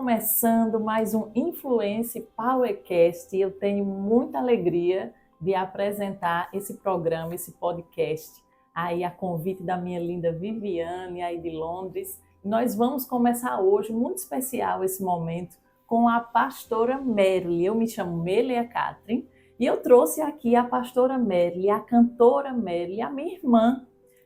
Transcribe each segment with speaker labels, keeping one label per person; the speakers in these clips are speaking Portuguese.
Speaker 1: começando mais um Influence Powercast e eu tenho muita alegria de apresentar esse programa, esse podcast, aí a convite da minha linda Viviane, aí de Londres. Nós vamos começar hoje, muito especial esse momento, com a pastora Merly. Eu me chamo Melia Catherine e eu trouxe aqui a pastora Merly, a cantora Merly, a minha irmã.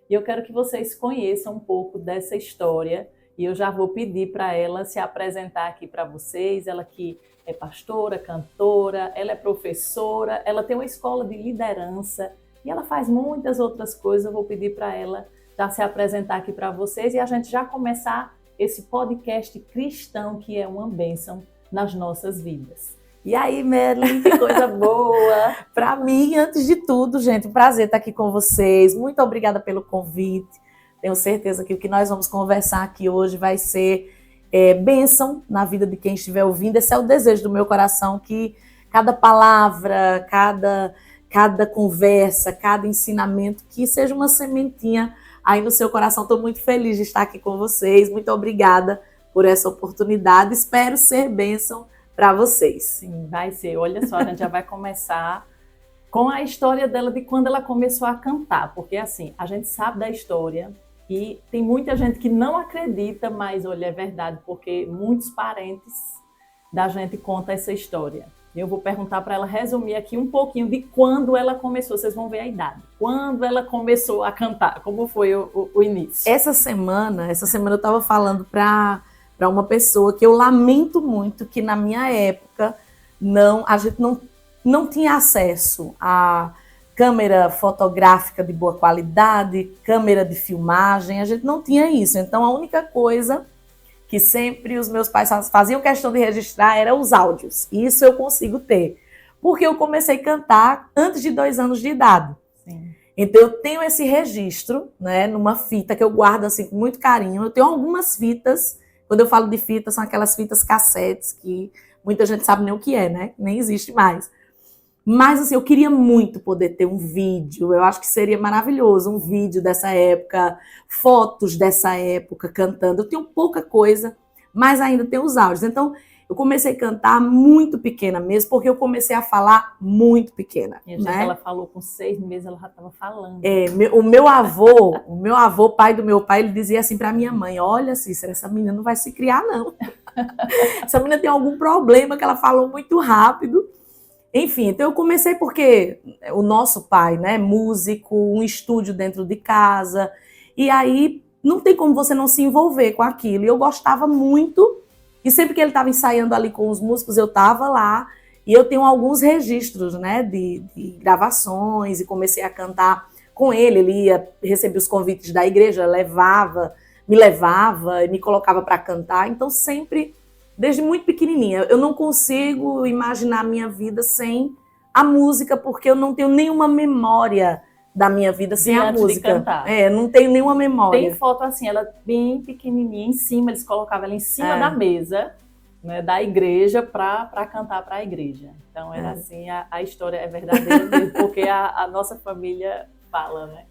Speaker 1: E eu quero que vocês conheçam um pouco dessa história. E eu já vou pedir para ela se apresentar aqui para vocês. Ela que é pastora, cantora, ela é professora, ela tem uma escola de liderança e ela faz muitas outras coisas. Eu vou pedir para ela já se apresentar aqui para vocês e a gente já começar esse podcast cristão que é uma bênção nas nossas vidas. E aí, Merly, que coisa boa!
Speaker 2: Para mim, antes de tudo, gente, um prazer estar aqui com vocês. Muito obrigada pelo convite. Tenho certeza que o que nós vamos conversar aqui hoje vai ser bênção na vida de quem estiver ouvindo. Esse é o desejo do meu coração, que cada palavra, cada conversa, cada ensinamento, que seja uma sementinha aí no seu coração. Estou muito feliz de estar aqui com vocês. Muito obrigada por essa oportunidade. Espero ser bênção para vocês.
Speaker 1: Sim, vai ser. Olha só, a gente já vai começar com a história dela de quando ela começou a cantar. Porque assim, a gente sabe da história. E tem muita gente que não acredita, mas olha, é verdade, porque muitos parentes da gente contam essa história. Eu vou perguntar para ela resumir aqui um pouquinho de quando ela começou, vocês vão ver a idade. Quando ela começou a cantar, como foi o início?
Speaker 2: Essa semana eu estava falando para uma pessoa que eu lamento muito que na minha época a gente não tinha acesso a câmera fotográfica de boa qualidade, câmera de filmagem, a gente não tinha isso. Então, a única coisa que sempre os meus pais faziam questão de registrar era os áudios. Isso eu consigo ter, porque eu comecei a cantar antes de 2 anos de idade.
Speaker 1: Sim.
Speaker 2: Então, eu tenho esse registro, né, numa fita que eu guardo assim, com muito carinho. Eu tenho algumas fitas, quando eu falo de fitas, são aquelas fitas cassetes que muita gente sabe nem o que é, né? Nem existe mais. Mas, assim, eu queria muito poder ter um vídeo, eu acho que seria maravilhoso, um vídeo dessa época, fotos dessa época cantando. Eu tenho pouca coisa, mas ainda tenho os áudios. Então, eu comecei a cantar muito pequena mesmo, porque eu comecei a falar muito pequena.
Speaker 1: E a gente, ela falou com 6 meses, ela já estava falando.
Speaker 2: O meu avô, pai do meu pai, ele dizia assim para minha mãe: olha, Cícera, essa menina não vai se criar, não. Essa menina tem algum problema, que ela falou muito rápido. Enfim, então eu comecei porque o nosso pai, né, músico, um estúdio dentro de casa, e aí não tem como você não se envolver com aquilo. E eu gostava muito, e sempre que ele estava ensaiando ali com os músicos, eu estava lá, e eu tenho alguns registros, né, de gravações, e comecei a cantar com ele. Ele ia receber os convites da igreja, me levava e me colocava para cantar, então sempre... Desde muito pequenininha, eu não consigo imaginar a minha vida sem a música, porque eu não tenho nenhuma memória da minha vida sem a música.
Speaker 1: De cantar.
Speaker 2: Não tenho nenhuma memória.
Speaker 1: Tem foto assim, ela bem pequenininha em cima, eles colocavam ela em cima da mesa, né, da igreja para cantar para a igreja. Então era assim, a história é verdadeira mesmo, porque a nossa família fala, né?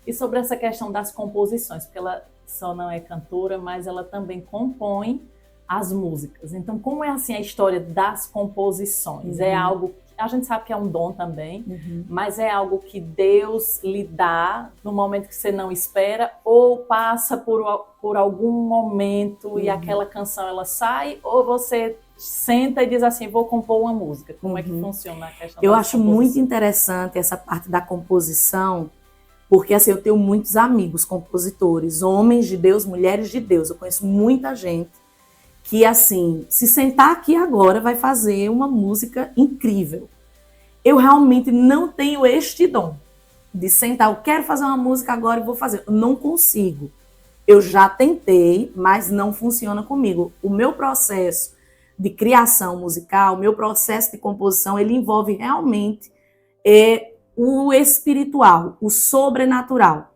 Speaker 1: E sobre essa questão das composições, porque ela só não é cantora, mas ela também compõe as músicas. Então, como é assim a história das composições? É algo que a gente sabe que é um dom também, mas é algo que Deus lhe dá no momento que você não espera, ou passa por algum momento e aquela canção ela sai, ou você senta e diz assim, vou compor uma música. Como é que funciona a questão
Speaker 2: Eu acho muito interessante essa parte da composição, porque assim, eu tenho muitos amigos compositores, homens de Deus, mulheres de Deus. Eu conheço muita gente que, assim, se sentar aqui agora vai fazer uma música incrível. Eu realmente não tenho este dom de sentar, eu quero fazer uma música agora e vou fazer. Eu não consigo. Eu já tentei, mas não funciona comigo. O meu processo de criação musical, o meu processo de composição, ele envolve realmente o espiritual, o sobrenatural.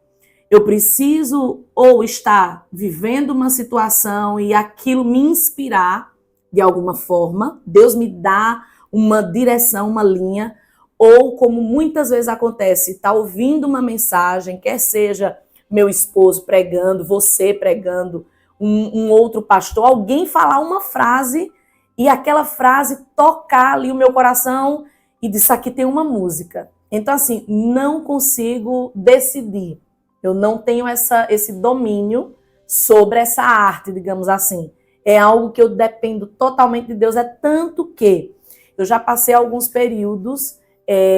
Speaker 2: Eu preciso ou estar vivendo uma situação e aquilo me inspirar de alguma forma, Deus me dá uma direção, uma linha, ou como muitas vezes acontece, está ouvindo uma mensagem, quer seja meu esposo pregando, você pregando, um outro pastor, alguém falar uma frase e aquela frase tocar ali o meu coração e dizer, aqui tem uma música. Então, assim, não consigo decidir. Eu não tenho esse domínio sobre essa arte, digamos assim. É algo que eu dependo totalmente de Deus. É tanto que eu já passei alguns períodos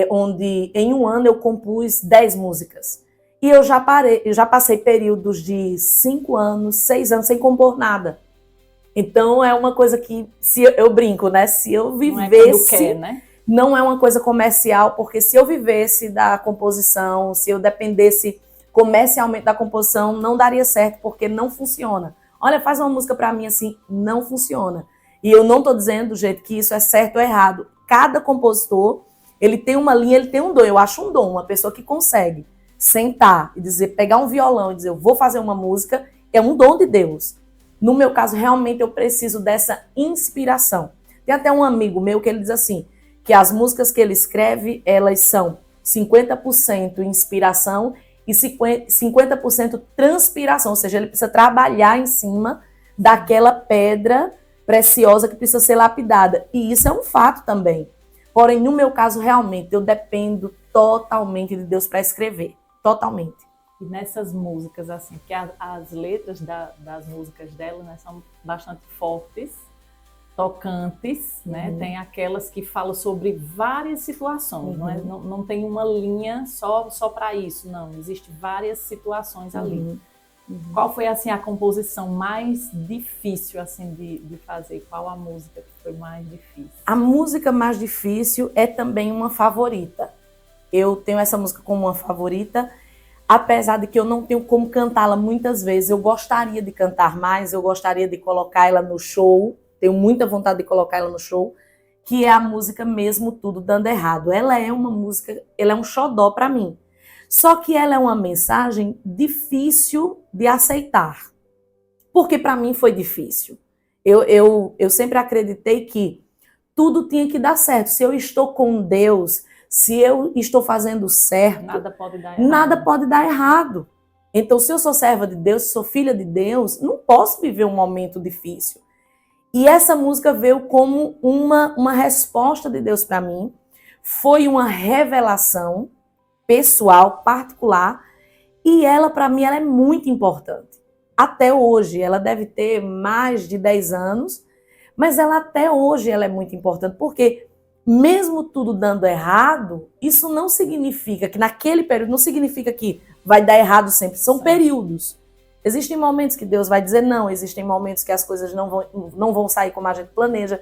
Speaker 2: onde em um ano eu compus 10 músicas. E eu já passei períodos de 5 anos, 6 anos sem compor nada. Então é uma coisa que, se eu brinco, né? Se eu vivesse...
Speaker 1: Não é quer, né?
Speaker 2: Não é uma coisa comercial, porque se eu vivesse da composição, se eu dependesse comercialmente da composição, não daria certo, porque não funciona. Olha, faz uma música para mim assim, não funciona. E eu não estou dizendo do jeito que isso é certo ou errado. Cada compositor, ele tem uma linha, ele tem um dom. Eu acho um dom, uma pessoa que consegue sentar e dizer, pegar um violão e dizer, eu vou fazer uma música, é um dom de Deus. No meu caso, realmente eu preciso dessa inspiração. Tem até um amigo meu que ele diz assim, que as músicas que ele escreve, elas são 50% inspiração e 50% transpiração, ou seja, ele precisa trabalhar em cima daquela pedra preciosa que precisa ser lapidada. E isso é um fato também. Porém, no meu caso, realmente, eu dependo totalmente de Deus para escrever. Totalmente.
Speaker 1: E nessas músicas, assim, porque as letras das músicas dela, né, são bastante fortes, tocantes, né? Tem aquelas que falam sobre várias situações, não tem uma linha só para isso, não. Existem várias situações ali. Qual foi, assim, a composição mais difícil, assim, de fazer? Qual a música que foi mais difícil?
Speaker 2: A música mais difícil é também uma favorita. Eu tenho essa música como uma favorita, apesar de que eu não tenho como cantá-la muitas vezes. Eu gostaria de cantar mais, eu gostaria de colocar ela no show, tenho muita vontade de colocar ela no show, que é a música Mesmo Tudo Dando Errado. Ela é uma música, ela é um xodó para mim. Só que ela é uma mensagem difícil de aceitar. Porque para mim foi difícil. Eu sempre acreditei que tudo tinha que dar certo. Se eu estou com Deus, se eu estou fazendo certo,
Speaker 1: nada pode dar errado.
Speaker 2: Nada pode dar errado. Então, se eu sou serva de Deus, se sou filha de Deus, não posso viver um momento difícil. E essa música veio como uma resposta de Deus para mim. Foi uma revelação pessoal, particular. E ela, para mim, ela é muito importante. Até hoje, ela deve ter mais de 10 anos, mas ela até hoje ela é muito importante, porque mesmo tudo dando errado, isso não significa que naquele período, não significa que vai dar errado sempre, são períodos. Existem momentos que Deus vai dizer não, existem momentos que as coisas não vão sair como a gente planeja.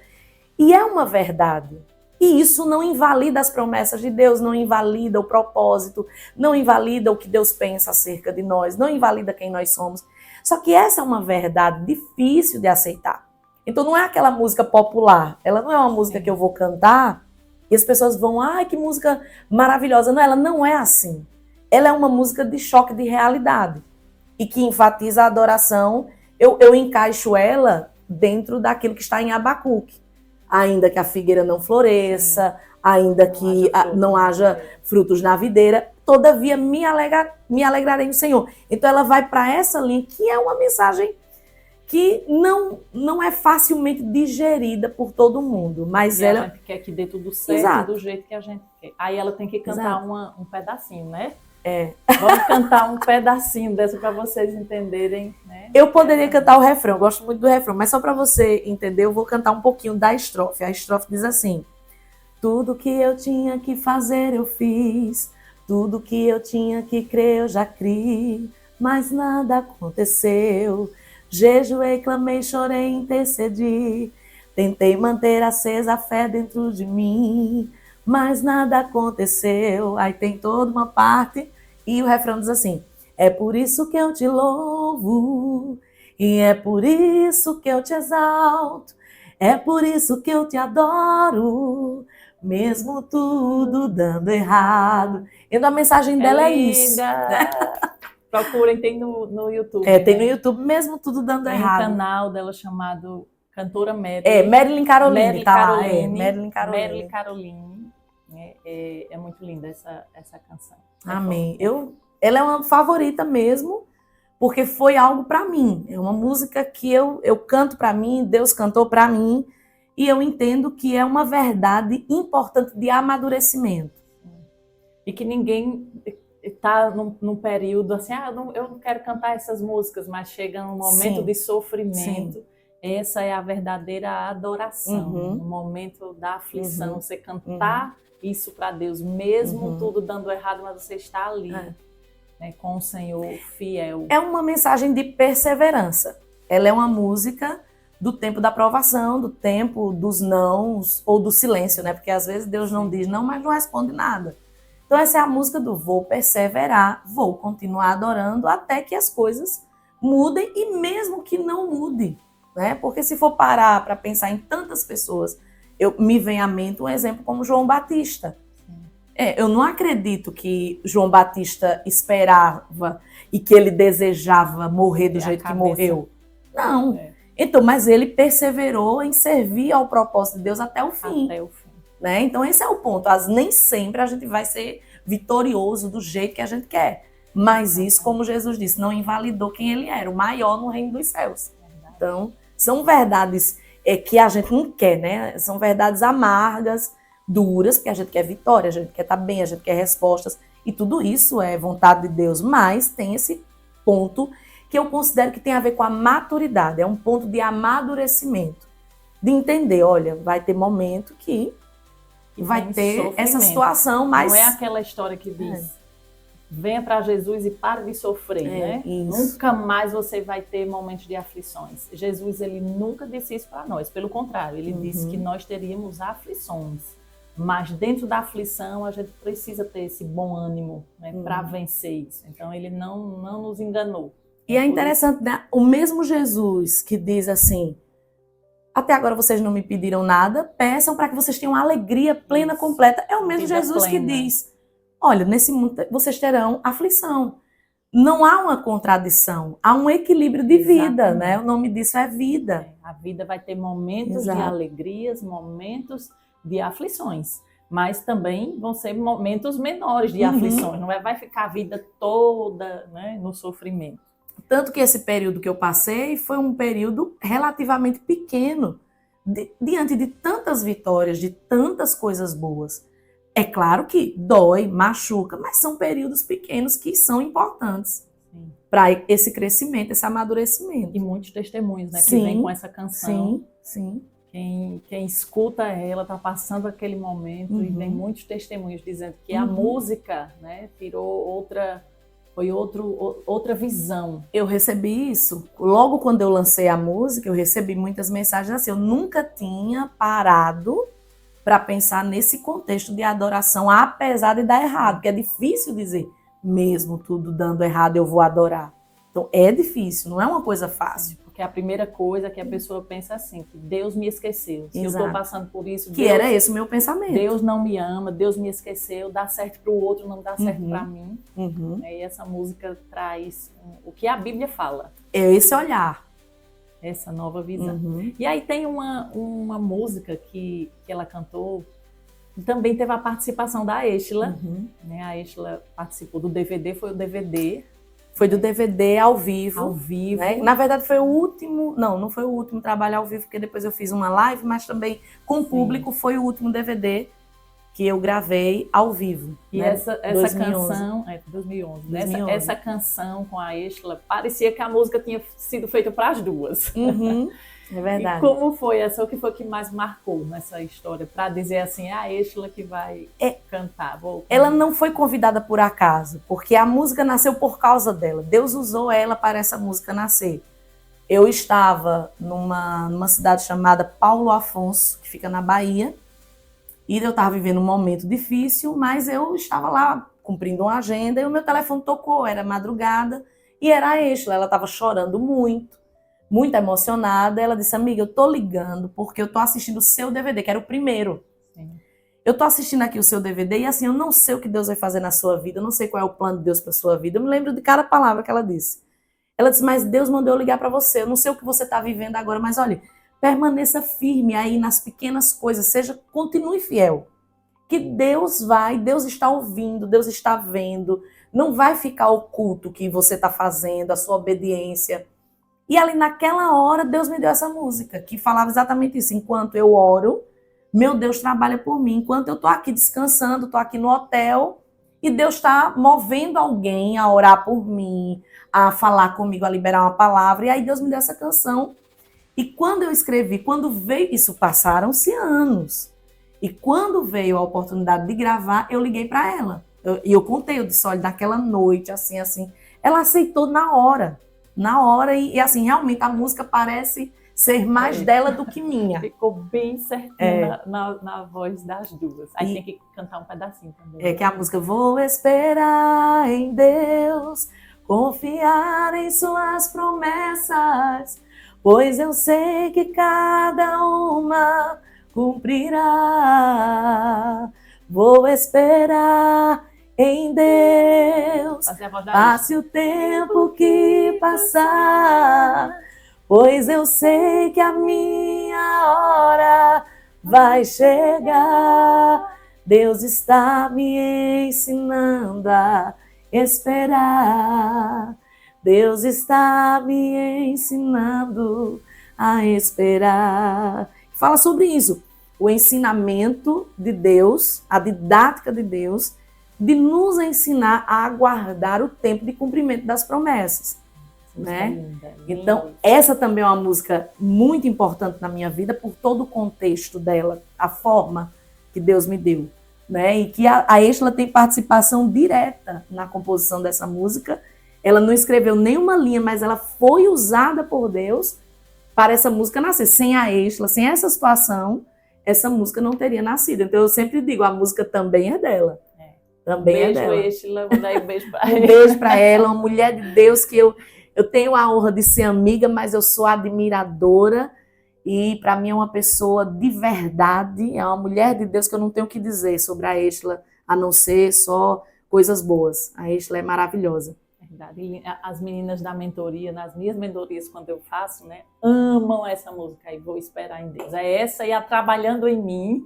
Speaker 2: E é uma verdade. E isso não invalida as promessas de Deus, não invalida o propósito, não invalida o que Deus pensa acerca de nós, não invalida quem nós somos. Só que essa é uma verdade difícil de aceitar. Então não é aquela música popular, ela não é uma música que eu vou cantar e as pessoas vão, ai, que música maravilhosa. Não, ela não é assim. Ela é uma música de choque de realidade e que enfatiza a adoração. Eu encaixo ela dentro daquilo que está em Abacuque. Ainda que a figueira não floresça, ainda que não haja frutos na videira, todavia me alegrarei no Senhor. Então ela vai para essa linha, que é uma mensagem que não é facilmente digerida por todo mundo. Mas
Speaker 1: ela... A gente quer que dê tudo certo.
Speaker 2: Exato.
Speaker 1: Do jeito que a gente quer. Aí ela tem que cantar um pedacinho, né?
Speaker 2: É.
Speaker 1: Vamos cantar um pedacinho dessa para vocês entenderem, né?
Speaker 2: Eu poderia cantar o refrão, eu gosto muito do refrão, mas só para você entender, eu vou cantar um pouquinho da estrofe. A estrofe diz assim: tudo que eu tinha que fazer eu fiz, tudo que eu tinha que crer eu já criei, mas nada aconteceu. Jejuei, clamei, chorei, intercedi, tentei manter acesa a fé dentro de mim, mas nada aconteceu. Aí tem toda uma parte e o refrão diz assim: é por isso que eu te louvo, e é por isso que eu te exalto, é por isso que eu te adoro, mesmo tudo dando errado. E a mensagem dela é isso.
Speaker 1: Procurem, tem no YouTube.
Speaker 2: Tem no YouTube, mesmo tudo dando errado.
Speaker 1: Tem um canal dela chamado Cantora Marilyn.
Speaker 2: Marilyn Caroline.
Speaker 1: Marilyn Caroline.
Speaker 2: Marilyn Caroline.
Speaker 1: Marilyn Caroline. É muito linda essa canção.
Speaker 2: Amém. Ela é uma favorita mesmo, porque foi algo para mim. É uma música que eu canto para mim, Deus cantou para mim, e eu entendo que é uma verdade importante de amadurecimento.
Speaker 1: E que ninguém está num período assim, eu não quero cantar essas músicas, mas chega um momento de sofrimento. Essa é a verdadeira adoração. No momento da aflição, você cantar isso para Deus, mesmo tudo dando errado, mas você está ali, né, com o Senhor fiel.
Speaker 2: É uma mensagem de perseverança. Ela é uma música do tempo da provação, do tempo dos nãos ou do silêncio, né? Porque às vezes Deus não diz não, mas não responde nada. Então essa é a música do vou perseverar, vou continuar adorando até que as coisas mudem, e mesmo que não mude, né? Porque se for parar para pensar em tantas pessoas, me vem à mente um exemplo como João Batista. Eu não acredito que João Batista esperava e que ele desejava morrer do jeito que morreu. Não. Então, mas ele perseverou em servir ao propósito de Deus até o fim.
Speaker 1: Até o fim.
Speaker 2: Né? Então esse é o ponto. Nem sempre a gente vai ser vitorioso do jeito que a gente quer. Mas isso, como Jesus disse, não invalidou quem ele era, o maior no reino dos céus. Então, são verdades que a gente não quer, né? São verdades amargas, duras, porque a gente quer vitória, a gente quer estar bem, a gente quer respostas. E tudo isso é vontade de Deus. Mas tem esse ponto que eu considero que tem a ver com a maturidade. É um ponto de amadurecimento. De entender, olha, vai ter momento que vai ter sofrimento. Essa situação, mas...
Speaker 1: Não é aquela história que diz, venha para Jesus e pare de sofrer, né?
Speaker 2: Isso.
Speaker 1: Nunca mais você vai ter momentos de aflições. Jesus, ele nunca disse isso para nós, pelo contrário, ele disse que nós teríamos aflições, mas dentro da aflição a gente precisa ter esse bom ânimo, né, para vencer isso. Então ele não nos enganou.
Speaker 2: E é interessante, né? O mesmo Jesus que diz assim, até agora vocês não me pediram nada, peçam para que vocês tenham alegria plena, completa. É o mesmo Jesus que diz, olha, nesse mundo vocês terão aflição. Não há uma contradição, há um equilíbrio de vida, né? O nome disso é vida.
Speaker 1: A vida vai ter momentos de alegrias, momentos de aflições, mas também vão ser momentos menores de aflições, não vai ficar a vida toda, né, no sofrimento.
Speaker 2: Tanto que esse período que eu passei foi um período relativamente pequeno, diante de tantas vitórias, de tantas coisas boas. É claro que dói, machuca, mas são períodos pequenos que são importantes para esse crescimento, esse amadurecimento.
Speaker 1: E muitos testemunhos, né, que vem com essa canção.
Speaker 2: Sim.
Speaker 1: Quem escuta ela está passando aquele momento e vem muitos testemunhos dizendo que a música, né, tirou outra visão.
Speaker 2: Eu recebi isso. Logo quando eu lancei a música, eu recebi muitas mensagens assim. Eu nunca tinha parado para pensar nesse contexto de adoração, apesar de dar errado, porque é difícil dizer, mesmo tudo dando errado, eu vou adorar. Então é difícil, não é uma coisa fácil.
Speaker 1: Porque a primeira coisa que a pessoa pensa assim, que Deus me esqueceu. Se eu estou passando por isso,
Speaker 2: que era esse o meu pensamento.
Speaker 1: Deus não me ama, Deus me esqueceu, dá certo para o outro, não dá certo para mim. E essa música traz o que a Bíblia fala.
Speaker 2: É esse olhar.
Speaker 1: Essa nova visão. E aí tem uma música que ela cantou, também teve a participação da Estela. Né? A Estela participou do DVD, foi o DVD...
Speaker 2: Foi do DVD ao vivo.
Speaker 1: Ao vivo.
Speaker 2: Né? Na verdade, foi o último... Não foi o último trabalho ao vivo, porque depois eu fiz uma live, mas também com o público foi o último DVD que eu gravei ao vivo.
Speaker 1: E
Speaker 2: né?
Speaker 1: essa canção... 2011.
Speaker 2: 2011.
Speaker 1: Essa canção com a Estela, parecia que a música tinha sido feita para as duas.
Speaker 2: É verdade.
Speaker 1: E como foi essa? O que foi que mais marcou nessa história? Para dizer assim, a Estela que vai cantar.
Speaker 2: Ela não foi convidada por acaso, porque a música nasceu por causa dela. Deus usou ela para essa música nascer. Eu estava numa cidade chamada Paulo Afonso, que fica na Bahia, e eu estava vivendo um momento difícil, mas eu estava lá cumprindo uma agenda e o meu telefone tocou, era madrugada, e era a Estela. Ela estava chorando muito emocionada. Ela disse, amiga, eu tô ligando porque eu tô assistindo o seu DVD, que era o primeiro. Eu tô assistindo aqui o seu DVD e assim, eu não sei o que Deus vai fazer na sua vida, eu não sei qual é o plano de Deus para sua vida. Eu me lembro de cada palavra que ela disse. Ela disse, mas Deus mandou eu ligar para você, eu não sei o que você tá vivendo agora, mas olha, permaneça firme aí nas pequenas coisas, continue fiel. Que Deus está ouvindo, Deus está vendo, não vai ficar oculto o que você está fazendo, a sua obediência. E ali naquela hora, Deus me deu essa música, que falava exatamente isso. Enquanto eu oro, meu Deus trabalha por mim. Enquanto eu estou aqui descansando, estou aqui no hotel, e Deus está movendo alguém a orar por mim, a falar comigo, a liberar uma palavra. E aí Deus me deu essa canção. E quando eu escrevi, quando veio, isso passaram-se anos. E quando veio a oportunidade de gravar, eu liguei para ela. E eu contei, eu disse, olha, daquela noite, assim. Ela aceitou na hora. E assim, realmente a música parece ser mais dela do que minha.
Speaker 1: Ficou bem certinho na voz das duas. Aí tem que cantar um pedacinho também.
Speaker 2: É que a música, vou esperar em Deus, confiar em suas promessas, pois eu sei que cada uma cumprirá. Vou esperar em Deus, passe o tempo que passar, pois eu sei que a minha hora vai chegar. Deus está me ensinando a esperar. Deus está me ensinando a esperar. Fala sobre isso. O ensinamento de Deus, a didática de Deus, de nos ensinar a aguardar o tempo de cumprimento das promessas. Né?
Speaker 1: Linda.
Speaker 2: Então, essa também é uma música muito importante na minha vida, por todo o contexto dela, a forma que Deus me deu. Né? E que a Estela tem participação direta na composição dessa música. Ela não escreveu nenhuma linha, mas ela foi usada por Deus para essa música nascer. Sem a Estela, sem essa situação, essa música não teria nascido. Então, eu sempre digo, a música também é dela. Também é dela.
Speaker 1: Estela, vou dar um beijo para ela.
Speaker 2: Um beijo para ela, uma mulher de Deus que eu tenho a honra de ser amiga, mas eu sou admiradora. E para mim é uma pessoa de verdade, é uma mulher de Deus que eu não tenho o que dizer sobre a Estela, a não ser só coisas boas. A Estela é maravilhosa.
Speaker 1: Verdade. E as meninas da mentoria, nas minhas mentorias, quando eu faço, né, amam essa música. Aí vou esperar em Deus. É essa e a Trabalhando em Mim.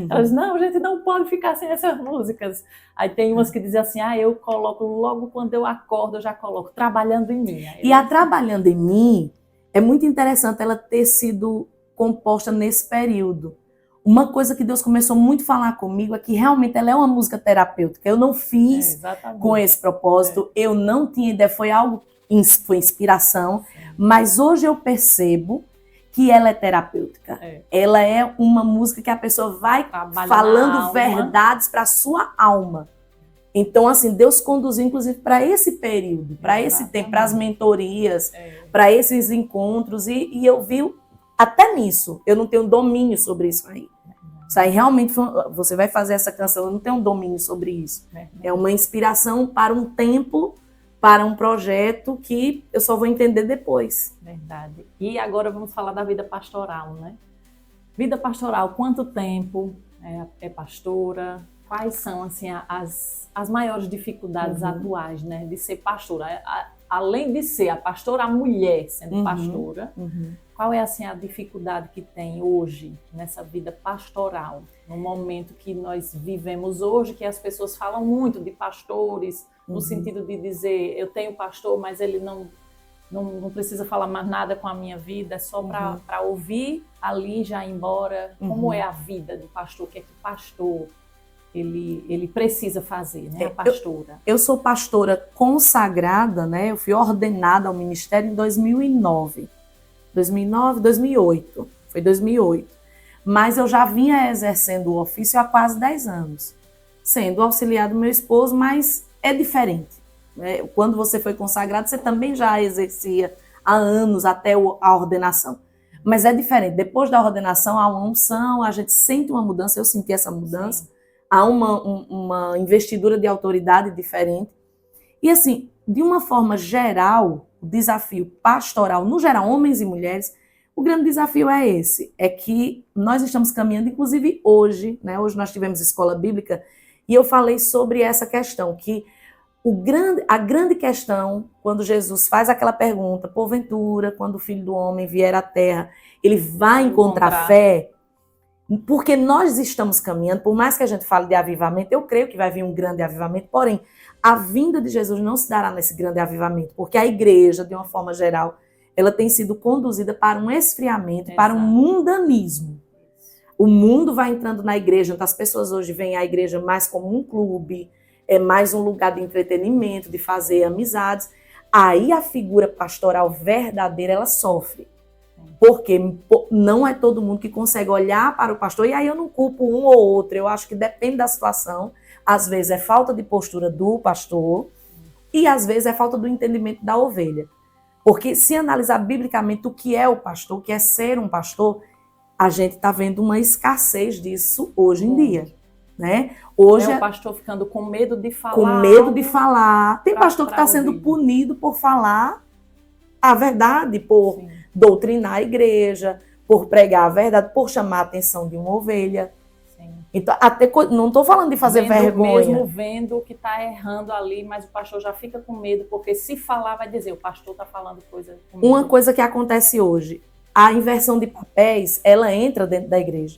Speaker 1: Elas dizem, não, a gente não pode ficar sem essas músicas. Aí tem umas que dizem assim, eu coloco logo quando eu acordo, eu já coloco Trabalhando em Mim.
Speaker 2: E a Trabalhando em Mim é muito interessante ela ter sido composta nesse período. Uma coisa que Deus começou muito a falar comigo é que realmente ela é uma música terapêutica. Eu não fiz com esse propósito, eu não tinha ideia, foi inspiração, mas hoje eu percebo que ela é terapêutica. Ela é uma música que a pessoa vai falando verdades para a sua alma. Então, assim, Deus conduziu, inclusive, para esse período, para esse tempo, para as mentorias, para esses encontros, e eu vi até nisso, eu não tenho domínio sobre isso aí. Isso aí realmente, você vai fazer essa canção, eu não tenho domínio sobre isso. É uma inspiração para um tempo, para um projeto que eu só vou entender depois.
Speaker 1: Verdade. E agora vamos falar da vida pastoral, né? Vida pastoral, quanto tempo é pastora? Quais são, assim, as maiores dificuldades atuais, né, de ser pastora? Além de ser a pastora, a mulher sendo pastora, qual é, assim, a dificuldade que tem hoje nessa vida pastoral? No momento que nós vivemos hoje, que as pessoas falam muito de pastores, no sentido de dizer, eu tenho pastor, mas ele não precisa falar mais nada com a minha vida, é só para ouvir ali já ir embora. Como é a vida do pastor? O que é que o pastor ele precisa fazer, né, a pastora?
Speaker 2: Eu sou pastora consagrada, né? Eu fui ordenada ao ministério em 2009. 2008. Foi 2008. Mas eu já vinha exercendo o ofício há quase 10 anos. Sendo auxiliar do meu esposo, mas é diferente. Né? Quando você foi consagrado, você também já exercia há anos até a ordenação. Mas é diferente. Depois da ordenação, há uma unção, a gente sente uma mudança, eu senti essa mudança. Sim. Há uma investidura de autoridade diferente. E assim, de uma forma geral, o desafio pastoral, no geral, homens e mulheres, o grande desafio é esse, é que nós estamos caminhando, inclusive hoje, né? Hoje nós tivemos escola bíblica, e eu falei sobre essa questão, que a grande questão, quando Jesus faz aquela pergunta, porventura, quando o Filho do Homem vier à terra, ele vai encontrar fé? Porque nós estamos caminhando, por mais que a gente fale de avivamento, eu creio que vai vir um grande avivamento, porém, a vinda de Jesus não se dará nesse grande avivamento, porque a igreja, de uma forma geral, ela tem sido conduzida para um esfriamento, para um mundanismo. O mundo vai entrando na igreja, então as pessoas hoje veem a igreja mais como um clube, é mais um lugar de entretenimento, de fazer amizades. Aí a figura pastoral verdadeira, ela sofre. Porque não é todo mundo que consegue olhar para o pastor, e aí eu não culpo um ou outro, eu acho que depende da situação. Às vezes é falta de postura do pastor, e às vezes é falta do entendimento da ovelha. Porque se analisar biblicamente o que é o pastor, o que é ser um pastor, a gente está vendo uma escassez disso hoje em dia. Né? Hoje
Speaker 1: é o pastor ficando com medo de falar.
Speaker 2: Com medo de falar. Tem pastor que está sendo punido por falar a verdade, por doutrinar a igreja, por pregar a verdade, por chamar a atenção de uma ovelha. Sim. Então, até não estou falando de fazer vergonha.
Speaker 1: Mesmo vendo que está errando ali, mas o pastor já fica com medo, porque se falar vai dizer, o pastor está falando coisa comigo.
Speaker 2: Uma coisa que acontece hoje, a inversão de papéis, ela entra dentro da igreja.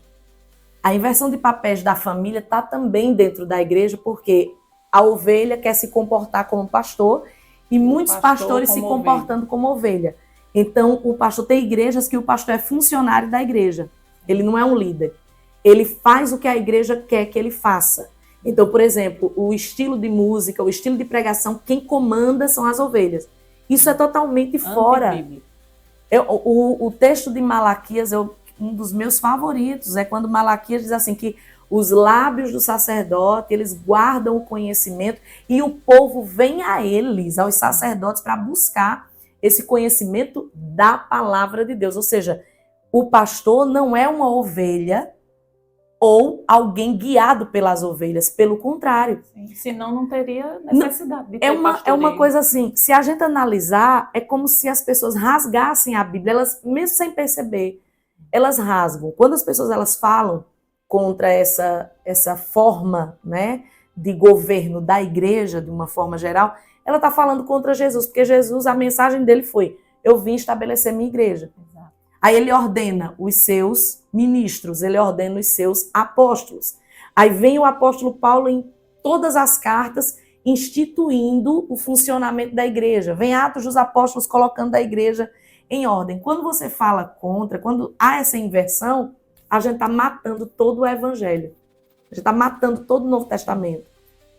Speaker 2: A inversão de papéis da família está também dentro da igreja, porque a ovelha quer se comportar como pastor e muitos pastores se comportando como ovelha. Então, o pastor tem igrejas que o pastor é funcionário da igreja. Ele não é um líder. Ele faz o que a igreja quer que ele faça. Então, por exemplo, o estilo de música, o estilo de pregação, quem comanda são as ovelhas. Isso é totalmente fora. O texto de Malaquias, um dos meus favoritos, é quando Malaquias diz assim que os lábios do sacerdote, eles guardam o conhecimento e o povo vem a eles, aos sacerdotes, para buscar esse conhecimento da palavra de Deus. Ou seja, o pastor não é uma ovelha ou alguém guiado pelas ovelhas, pelo contrário.
Speaker 1: Sim, senão não teria necessidade de ter
Speaker 2: é uma coisa assim, se a gente analisar, é como se as pessoas rasgassem a Bíblia, elas, mesmo sem perceber, elas rasgam. Quando as pessoas elas falam contra essa forma, né, de governo da igreja, de uma forma geral, ela está falando contra Jesus, porque Jesus, a mensagem dele foi, eu vim estabelecer minha igreja. Exato. Aí ele ordena os seus ministros, ele ordena os seus apóstolos. Aí vem o apóstolo Paulo em todas as cartas instituindo o funcionamento da igreja. Vem Atos dos Apóstolos colocando a igreja em ordem. Quando você fala contra, quando há essa inversão, a gente está matando todo o evangelho. A gente está matando todo o Novo Testamento.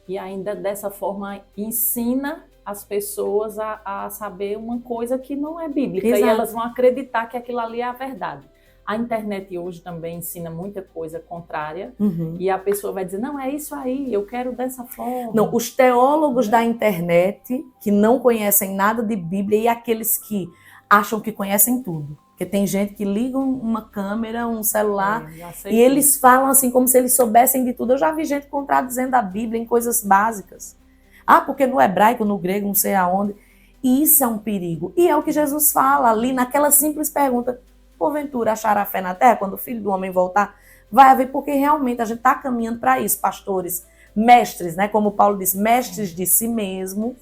Speaker 1: E ainda dessa forma ensina as pessoas a saber uma coisa que não é bíblica. Exato. E elas vão acreditar que aquilo ali é a verdade. A internet hoje também ensina muita coisa contrária. E a pessoa vai dizer, não, é isso aí, eu quero dessa forma.
Speaker 2: Não, os teólogos da internet que não conhecem nada de Bíblia e aqueles que acham que conhecem tudo. Porque tem gente que liga uma câmera, um celular, e eles falam assim como se eles soubessem de tudo. Eu já vi gente contradizendo a Bíblia em coisas básicas. Ah, porque no hebraico, no grego, não sei aonde. E isso é um perigo. E é o que Jesus fala ali naquela simples pergunta. Porventura achará fé na terra quando o Filho do Homem voltar? Vai haver, porque realmente a gente está caminhando para isso. Pastores, mestres, né? Como Paulo disse, mestres de si mesmo,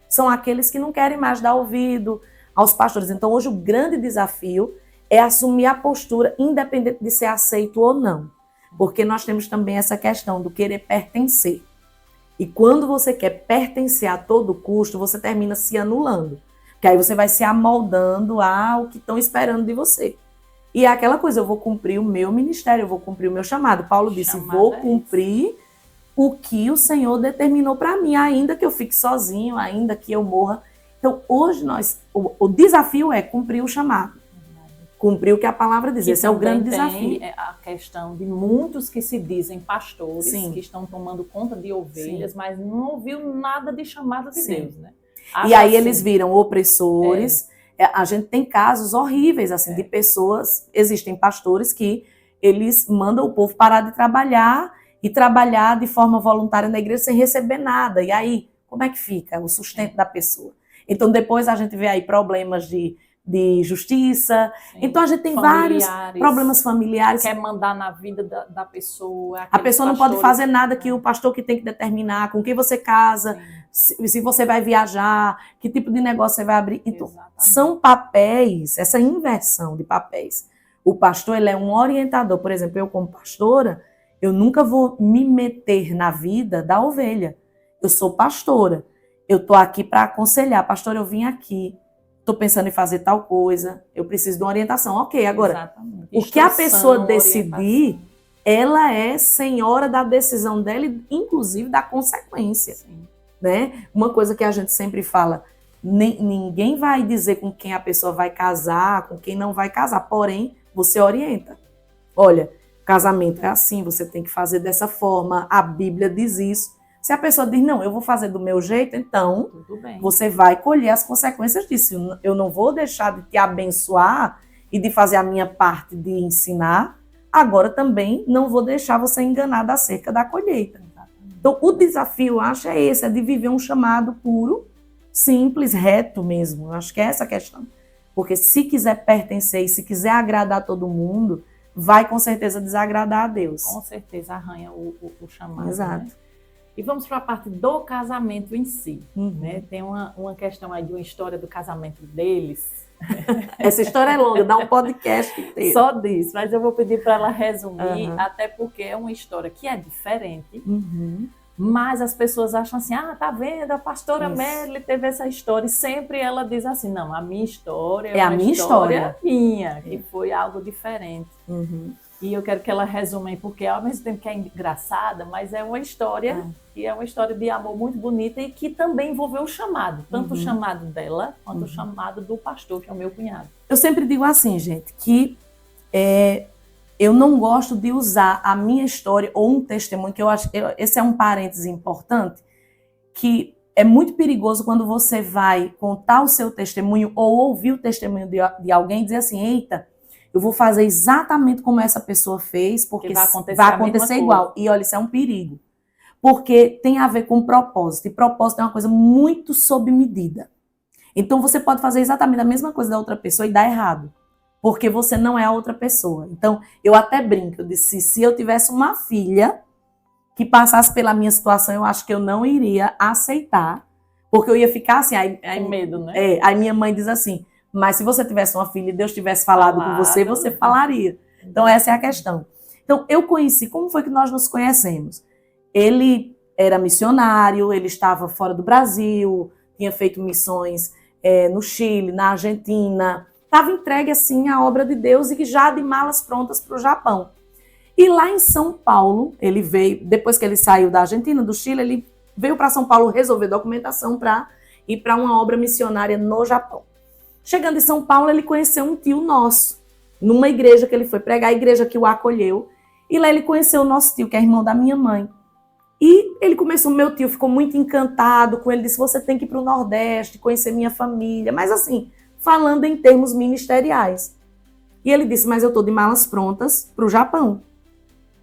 Speaker 2: são aqueles que não querem mais dar ouvido aos pastores. Então, hoje, o grande desafio é assumir a postura, independente de ser aceito ou não. Porque nós temos também essa questão do querer pertencer. E quando você quer pertencer a todo custo, você termina se anulando. Que aí você vai se amoldando ao que estão esperando de você. E é aquela coisa, eu vou cumprir o meu ministério, eu vou cumprir o meu chamado. Paulo disse, vou cumprir o que o Senhor determinou para mim, ainda que eu fique sozinho, ainda que eu morra. Então, hoje o desafio é cumprir o chamado. Cumprir o que a palavra diz. Esse é o grande desafio.
Speaker 1: A questão de muitos que se dizem pastores, que estão tomando conta de ovelhas, mas não ouviu nada de chamada de Deus, né?
Speaker 2: E aí eles viram opressores. A gente tem casos horríveis, assim, de pessoas... Existem pastores que eles mandam o povo parar de trabalhar e trabalhar de forma voluntária na igreja sem receber nada. E aí, como é que fica o sustento da pessoa? Então, depois a gente vê aí problemas de justiça. Então, a gente tem vários problemas familiares.
Speaker 1: Quer mandar na vida da pessoa.
Speaker 2: A pessoa não pode fazer nada que o pastor que tem que determinar, com quem você casa, se você vai viajar, que tipo de negócio você vai abrir. Então, são papéis, essa inversão de papéis. O pastor, ele é um orientador. Por exemplo, eu como pastora, eu nunca vou me meter na vida da ovelha. Eu sou pastora. Eu estou aqui para aconselhar. Pastor, eu vim aqui, estou pensando em fazer tal coisa, eu preciso de uma orientação. Ok, agora,
Speaker 1: Exatamente.
Speaker 2: o que a pessoa decidir, ela é senhora da decisão dela e, inclusive, da consequência.
Speaker 1: Sim.
Speaker 2: Né? Uma coisa que a gente sempre fala, ninguém vai dizer com quem a pessoa vai casar, com quem não vai casar, porém, você orienta. Olha, casamento é assim, você tem que fazer dessa forma, a Bíblia diz isso. Se a pessoa diz, não, eu vou fazer do meu jeito, então você vai colher as consequências disso. Eu não vou deixar de te abençoar e de fazer a minha parte de ensinar, agora também não vou deixar você enganada acerca da colheita. Então, o desafio, eu acho, é esse, é de viver um chamado puro, simples, reto mesmo. Eu acho que é essa a questão. Porque se quiser pertencer e se quiser agradar todo mundo, vai com certeza desagradar a Deus.
Speaker 1: Com certeza arranha o chamado.
Speaker 2: Exato.
Speaker 1: Né? E vamos para a parte do casamento em si. Né? Tem uma questão aí de uma história do casamento deles.
Speaker 2: Essa história é longa, dá um podcast inteiro.
Speaker 1: Só disso, mas eu vou pedir para ela resumir, até porque é uma história que é diferente, mas as pessoas acham assim, tá vendo, a pastora Merle teve essa história, e sempre ela diz assim, não, a minha história é uma
Speaker 2: minha história
Speaker 1: minha, que foi algo diferente. E eu quero que ela resuma aí, porque ao mesmo tempo que é engraçada, mas é uma história, e é uma história de amor muito bonita e que também envolveu o chamado, tanto o chamado dela, quanto o chamado do pastor, que é o meu cunhado.
Speaker 2: Eu sempre digo assim, gente, que eu não gosto de usar a minha história ou um testemunho, que eu acho, esse é um parênteses importante, que é muito perigoso quando você vai contar o seu testemunho ou ouvir o testemunho de alguém e dizer assim, eita, eu vou fazer exatamente como essa pessoa fez, porque vai acontecer igual. E olha, isso é um perigo. Porque tem a ver com propósito. E propósito é uma coisa muito sob medida. Então você pode fazer exatamente a mesma coisa da outra pessoa e dar errado. Porque você não é a outra pessoa. Então, eu até brinco. Eu disse, se eu tivesse uma filha que passasse pela minha situação, eu acho que eu não iria aceitar. Porque eu ia ficar assim...
Speaker 1: Com medo, né?
Speaker 2: Aí minha mãe diz assim... Mas se você tivesse uma filha e Deus tivesse falado com você, você falaria. Então, essa é a questão. Então, eu conheci, como foi que nós nos conhecemos? Ele era missionário, ele estava fora do Brasil, tinha feito missões no Chile, na Argentina, estava entregue, assim, à obra de Deus e já de malas prontas para o Japão. E lá em São Paulo, ele veio, depois que ele saiu da Argentina, do Chile, ele veio para São Paulo resolver documentação para ir para uma obra missionária no Japão. Chegando em São Paulo, ele conheceu um tio nosso, numa igreja que ele foi pregar, a igreja que o acolheu. E lá ele conheceu o nosso tio, que é irmão da minha mãe. E ele começou, meu tio ficou muito encantado com ele, disse, você tem que ir para o Nordeste, conhecer minha família. Mas assim, falando em termos ministeriais. E ele disse, mas eu estou de malas prontas para o Japão.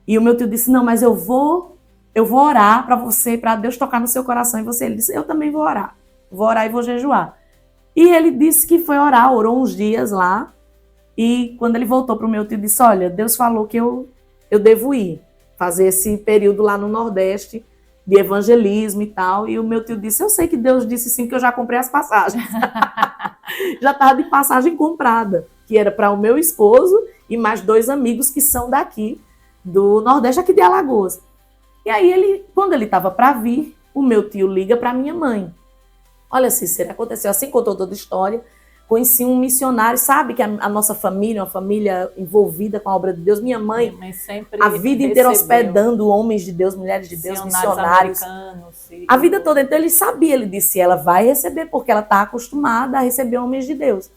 Speaker 2: E o meu tio disse, não, mas eu vou orar para você, para Deus tocar no seu coração. E você, ele disse, eu também vou orar e vou jejuar. E ele disse que foi orar, orou uns dias lá, e quando ele voltou para o meu tio, disse, olha, Deus falou que eu devo ir, fazer esse período lá no Nordeste, de evangelismo e tal, e o meu tio disse, eu sei que Deus disse sim, que eu já comprei as passagens. Já estava de passagem comprada, que era para o meu esposo e mais 2 amigos que são daqui, do Nordeste, aqui de Alagoas. E aí, quando ele estava para vir, o meu tio liga para minha mãe. Olha, Cícera, aconteceu assim, contou toda a história. Conheci um missionário, sabe que a nossa família, uma família envolvida com a obra de Deus. Minha mãe sempre a vida inteira hospedando homens de Deus, mulheres de Deus, missionários. A vida toda. Então ele sabia, ele disse, ela vai receber, porque ela está acostumada a receber homens de Deus.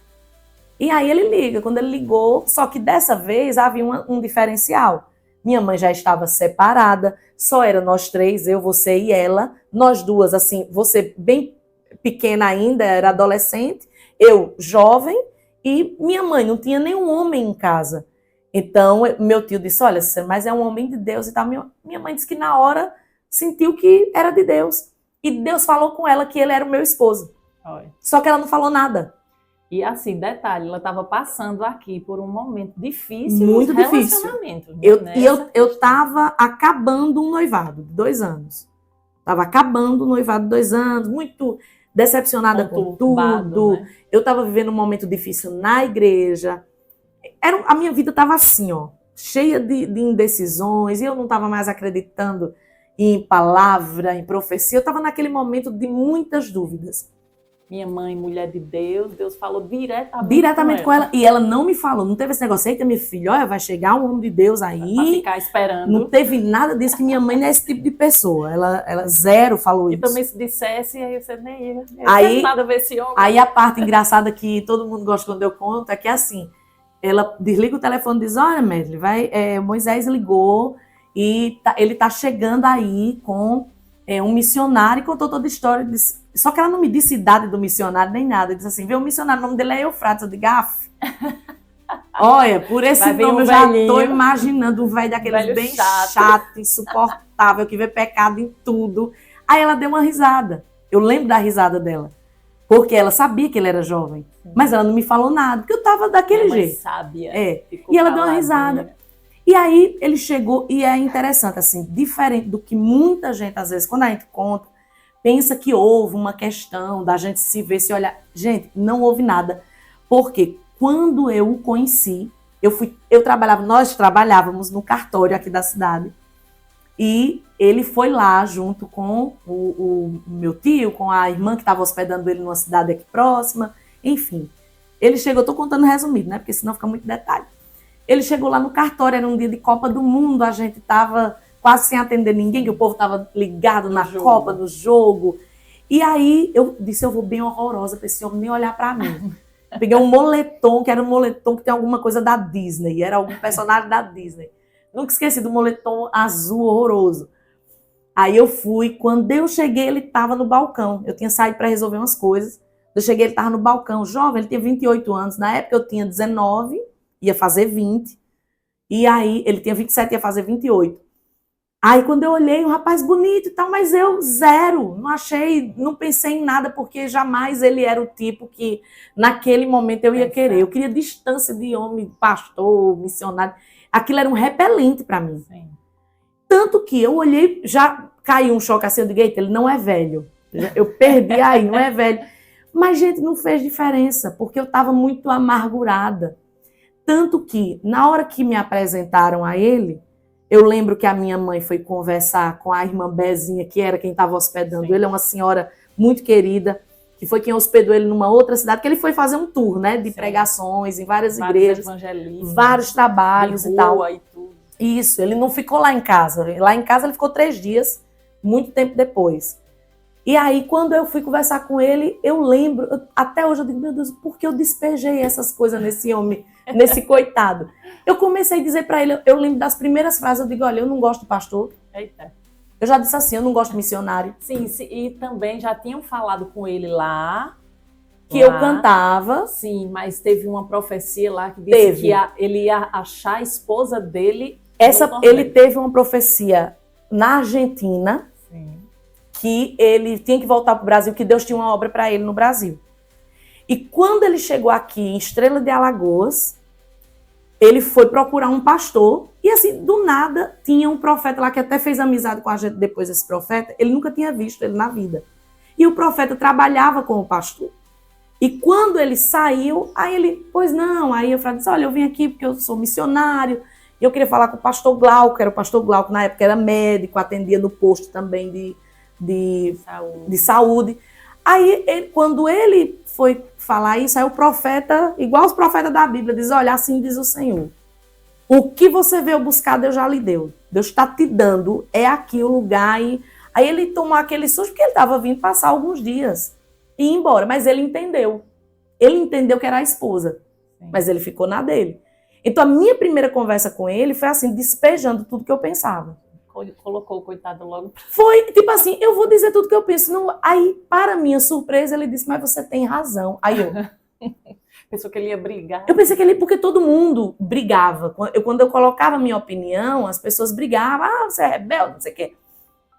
Speaker 2: E aí ele liga, quando ele ligou, só que dessa vez havia um diferencial. Minha mãe já estava separada, só era nós 3, eu, você e ela. Nós 2, assim, você bem pequena ainda, era adolescente, eu jovem, e minha mãe não tinha nenhum homem em casa. Então, meu tio disse, olha, mas é um homem de Deus e tal. Minha mãe disse que na hora sentiu que era de Deus. E Deus falou com ela que ele era o meu esposo.
Speaker 1: Oi.
Speaker 2: Só que ela não falou nada.
Speaker 1: E assim, detalhe, ela estava passando aqui por um momento difícil,
Speaker 2: muito difícil. Eu estava acabando um noivado de 2 anos. Estava acabando um noivado de 2 anos, muito decepcionada com tudo. Né? Eu estava vivendo um momento difícil na igreja. a minha vida estava assim, ó, cheia de indecisões, e eu não estava mais acreditando em palavra, em profecia. Eu estava naquele momento de muitas dúvidas.
Speaker 1: Minha mãe, mulher de Deus, Deus falou
Speaker 2: diretamente com ela. E ela não me falou, não teve esse negócio, eita, minha filha, olha, vai chegar um homem de Deus aí.
Speaker 1: Pra ficar esperando.
Speaker 2: Não teve nada disso, que minha mãe não é esse tipo de pessoa. Ela zero falou isso.
Speaker 1: E também se dissesse, aí você nem ia.
Speaker 2: Aí,
Speaker 1: nada a ver esse homem.
Speaker 2: Aí a parte engraçada que todo mundo gosta quando eu conto é que assim, ela desliga o telefone e diz, olha, Medley, Moisés ligou e ele tá chegando aí com um missionário, e contou toda a história. Disse, só que ela não me disse idade do missionário nem nada. Disse assim, vê o missionário, o nome dele é Eufrates. Eu digo, olha, por esse nome eu já estou imaginando um velho daqueles bem chato, insuportável, que vê pecado em tudo. Aí ela deu uma risada. Eu lembro da risada dela. Porque ela sabia que ele era jovem. Mas ela não me falou nada, porque eu estava daquele jeito.
Speaker 1: Sábia.
Speaker 2: E ela deu uma risada. E aí ele chegou, e é interessante, assim, diferente do que muita gente, às vezes, quando a gente conta, pensa que houve uma questão da gente se ver, se olhar. Gente, não houve nada. Porque quando eu o conheci, nós trabalhávamos no cartório aqui da cidade. E ele foi lá junto com o meu tio, com a irmã que estava hospedando ele numa cidade aqui próxima. Enfim, ele chegou, estou contando resumido, né? Porque senão fica muito detalhe. Ele chegou lá no cartório, era um dia de Copa do Mundo, a gente estava quase sem atender ninguém, que o povo estava ligado na Copa, no jogo. E aí eu disse, eu vou bem horrorosa para esse homem nem olhar para mim. Peguei um moletom, que era um moletom que tem alguma coisa da Disney, era algum personagem da Disney. Nunca esqueci do moletom azul horroroso. Aí eu fui, quando eu cheguei, ele estava no balcão. Eu tinha saído para resolver umas coisas. Eu cheguei, ele estava no balcão, jovem, ele tinha 28 anos. Na época eu tinha 19, ia fazer 20. E aí ele tinha 27, ia fazer 28. Aí quando eu olhei, um rapaz bonito e tal, mas eu zero, não achei, não pensei em nada, porque jamais ele era o tipo que naquele momento eu ia querer. Eu queria distância de homem, pastor, missionário. Aquilo era um repelente para mim. Sim. Tanto que eu olhei, já caiu um choque assim, eu digo, eita, ele não é velho. Eu perdi aí, não é velho. Mas, gente, não fez diferença, porque eu estava muito amargurada. Tanto que, na hora que me apresentaram a ele, eu lembro que a minha mãe foi conversar com a irmã Bezinha, que era quem estava hospedando. Sim. Ele é uma senhora muito querida, que foi quem hospedou ele numa outra cidade, que ele foi fazer um tour, né, de pregações em várias igrejas, vários trabalhos e tal.
Speaker 1: E tudo.
Speaker 2: Isso, ele não ficou lá em casa. Lá em casa ele ficou 3 dias, muito tempo depois. E aí, quando eu fui conversar com ele, eu lembro, até hoje eu digo, meu Deus, por que eu despejei essas coisas nesse homem, nesse coitado? Eu comecei a dizer para ele, eu lembro das primeiras frases, eu digo, olha, eu não gosto de pastor.
Speaker 1: Eita.
Speaker 2: Eu já disse assim, eu não gosto de missionário.
Speaker 1: Sim, e também já tinham falado com ele lá.
Speaker 2: Que eu cantava.
Speaker 1: Sim, mas teve uma profecia lá que disse que ele ia achar a esposa dele.
Speaker 2: Ele teve uma profecia na Argentina. Sim. Que ele tinha que voltar para o Brasil, que Deus tinha uma obra para ele no Brasil. E quando ele chegou aqui em Estrela de Alagoas, ele foi procurar um pastor e assim, do nada, tinha um profeta lá que até fez amizade com a gente depois desse profeta. Ele nunca tinha visto ele na vida. E o profeta trabalhava com o pastor. E quando ele saiu, aí ele, pois não, aí eu falei, olha, eu vim aqui porque eu sou missionário, e eu queria falar com o pastor Glauco, era o pastor Glauco, na época era médico, atendia no posto também de saúde. Aí, quando ele foi falar isso, aí o profeta, igual os profetas da Bíblia, diz, olha, assim diz o Senhor, o que você veio buscar, Deus já lhe deu. Deus está te dando, é aqui o lugar. E aí ele tomou aquele susto, porque ele estava vindo passar alguns dias e ir embora, mas ele entendeu. Ele entendeu que era a esposa, sim, mas ele ficou na dele. Então a minha primeira conversa com ele foi assim, despejando tudo que eu pensava.
Speaker 1: Colocou o coitado logo.
Speaker 2: Foi, tipo assim, eu vou dizer tudo que eu penso. Não, aí, para minha surpresa, ele disse, mas você tem razão. Aí eu...
Speaker 1: Pensou que ele ia brigar.
Speaker 2: Eu pensei que ele... Porque todo mundo brigava. Quando eu colocava a minha opinião, as pessoas brigavam. Ah, você é rebelde, não sei o quê.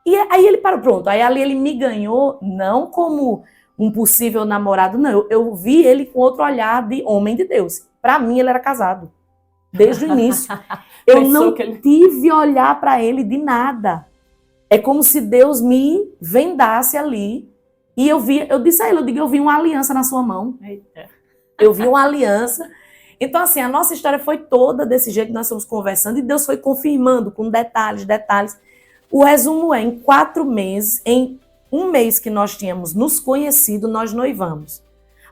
Speaker 2: E aí ele parou, pronto. Aí ali ele me ganhou, não como um possível namorado, não. Eu vi ele com outro olhar de homem de Deus. Para mim, ele era casado. Desde o início. Eu não tive olhar para ele de nada. É como se Deus me vendasse ali. E eu disse a ele, eu vi uma aliança na sua mão.
Speaker 1: Eita.
Speaker 2: Eu vi uma aliança. Então, assim, a nossa história foi toda desse jeito, nós estamos conversando, e Deus foi confirmando com detalhes. O resumo é, em 4 meses, em um mês que nós tínhamos nos conhecido, nós noivamos.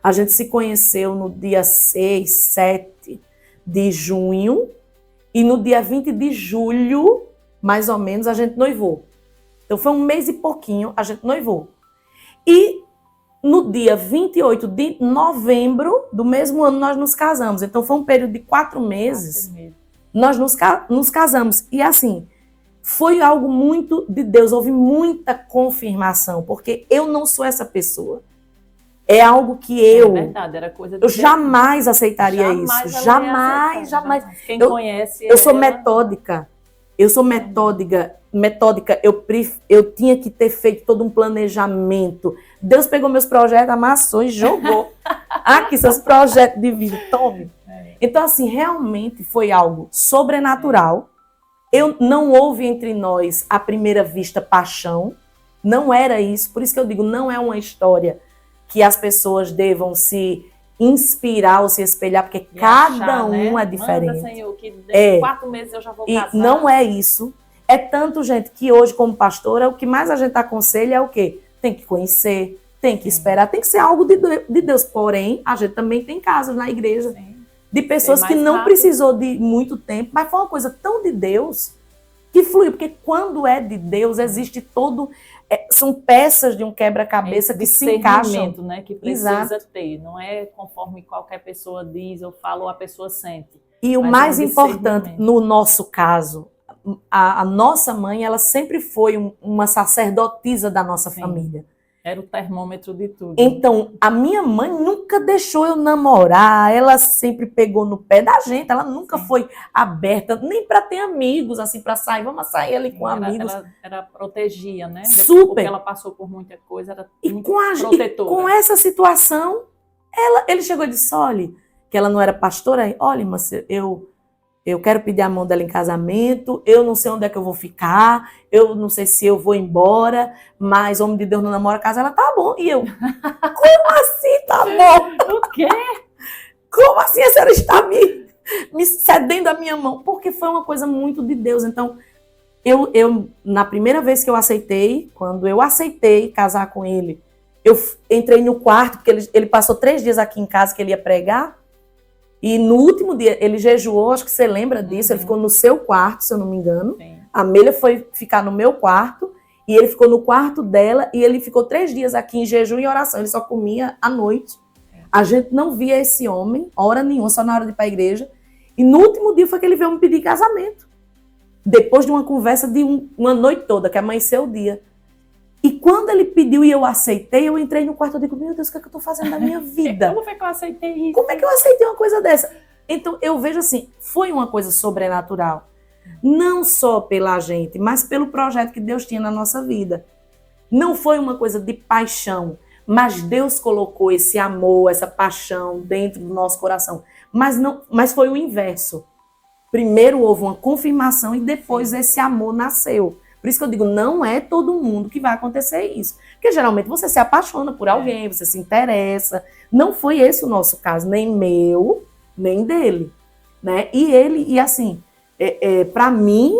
Speaker 2: A gente se conheceu no dia 6, 7 de junho, e no dia 20 de julho, mais ou menos, a gente noivou. Então, foi um mês e pouquinho, a gente noivou. E no dia 28 de novembro do mesmo ano, nós nos casamos. Então, foi um período de 4 meses, nós nos casamos. E assim, foi algo muito de Deus, houve muita confirmação, porque eu não sou essa pessoa. É algo que eu jamais aceitaria isso. Jamais.
Speaker 1: Quem conhece
Speaker 2: eu sou metódica. Eu sou metódica. Eu tinha que ter feito todo um planejamento. Deus pegou meus projetos, amassou e jogou. Aqui, seus projetos de vida, tome. Então, assim, realmente foi algo sobrenatural. Não houve entre nós, à primeira vista, paixão. Não era isso. Por isso que eu digo, não é uma história que as pessoas devam se inspirar ou se espelhar, porque cada um é diferente.
Speaker 1: Manda, Senhor, que dentro 4 meses eu já vou casar.
Speaker 2: E não é isso. É tanto, gente, que hoje, como pastora, o que mais a gente aconselha é o quê? Tem que conhecer, tem que esperar, tem que ser algo de Deus. Porém, a gente também tem casos na igreja de pessoas que não precisou de muito tempo, mas foi uma coisa tão de Deus que flui. Porque quando é de Deus, existe todo... são peças de um quebra-cabeça que se encaixam.
Speaker 1: Né, que precisa ter. Não é conforme qualquer pessoa diz ou fala ou a pessoa sente.
Speaker 2: E o mais importante, no nosso caso, a nossa mãe, ela sempre foi uma sacerdotisa da nossa família.
Speaker 1: Era o termômetro de tudo.
Speaker 2: Então, a minha mãe nunca deixou eu namorar, ela sempre pegou no pé da gente, ela nunca foi aberta, nem para ter amigos, assim, para sair, vamos sair ali com amigos.
Speaker 1: Ela protegia, né?
Speaker 2: Super.
Speaker 1: Porque ela passou por muita coisa, era muito
Speaker 2: protetora. E com essa situação, ele chegou e disse, olha, que ela não era pastora, olha, mas eu quero pedir a mão dela em casamento, eu não sei onde é que eu vou ficar, eu não sei se eu vou embora, mas homem de Deus não namora casa, ela tá bom. E eu, como assim tá bom?
Speaker 1: O quê?
Speaker 2: Como assim a senhora está me cedendo a minha mão? Porque foi uma coisa muito de Deus. Então, eu na primeira vez que eu aceitei, quando eu aceitei casar com ele, eu entrei no quarto, porque ele passou 3 dias aqui em casa que ele ia pregar. E no último dia, ele jejuou, acho que você lembra disso, ele ficou no seu quarto, se eu não me engano. Sim. A Amélia foi ficar no meu quarto, e ele ficou no quarto dela, e ele ficou 3 dias aqui em jejum e oração, ele só comia à noite. A gente não via esse homem, hora nenhuma, só na hora de ir para a igreja. E no último dia foi que ele veio me pedir casamento. Depois de uma conversa de uma noite toda, que amanheceu o dia. E quando ele pediu e eu aceitei, eu entrei no quarto e digo, meu Deus, o que é que eu estou fazendo da minha vida?
Speaker 1: Como foi que eu aceitei isso?
Speaker 2: Como é que eu aceitei uma coisa dessa? Então, eu vejo assim, foi uma coisa sobrenatural. Não só pela gente, mas pelo projeto que Deus tinha na nossa vida. Não foi uma coisa de paixão, mas Deus colocou esse amor, essa paixão dentro do nosso coração. Mas foi o inverso. Primeiro houve uma confirmação e depois esse amor nasceu. Por isso que eu digo, não é todo mundo que vai acontecer isso. Porque geralmente você se apaixona por alguém, você se interessa. Não foi esse o nosso caso, nem meu, nem dele. Né? E assim, para mim,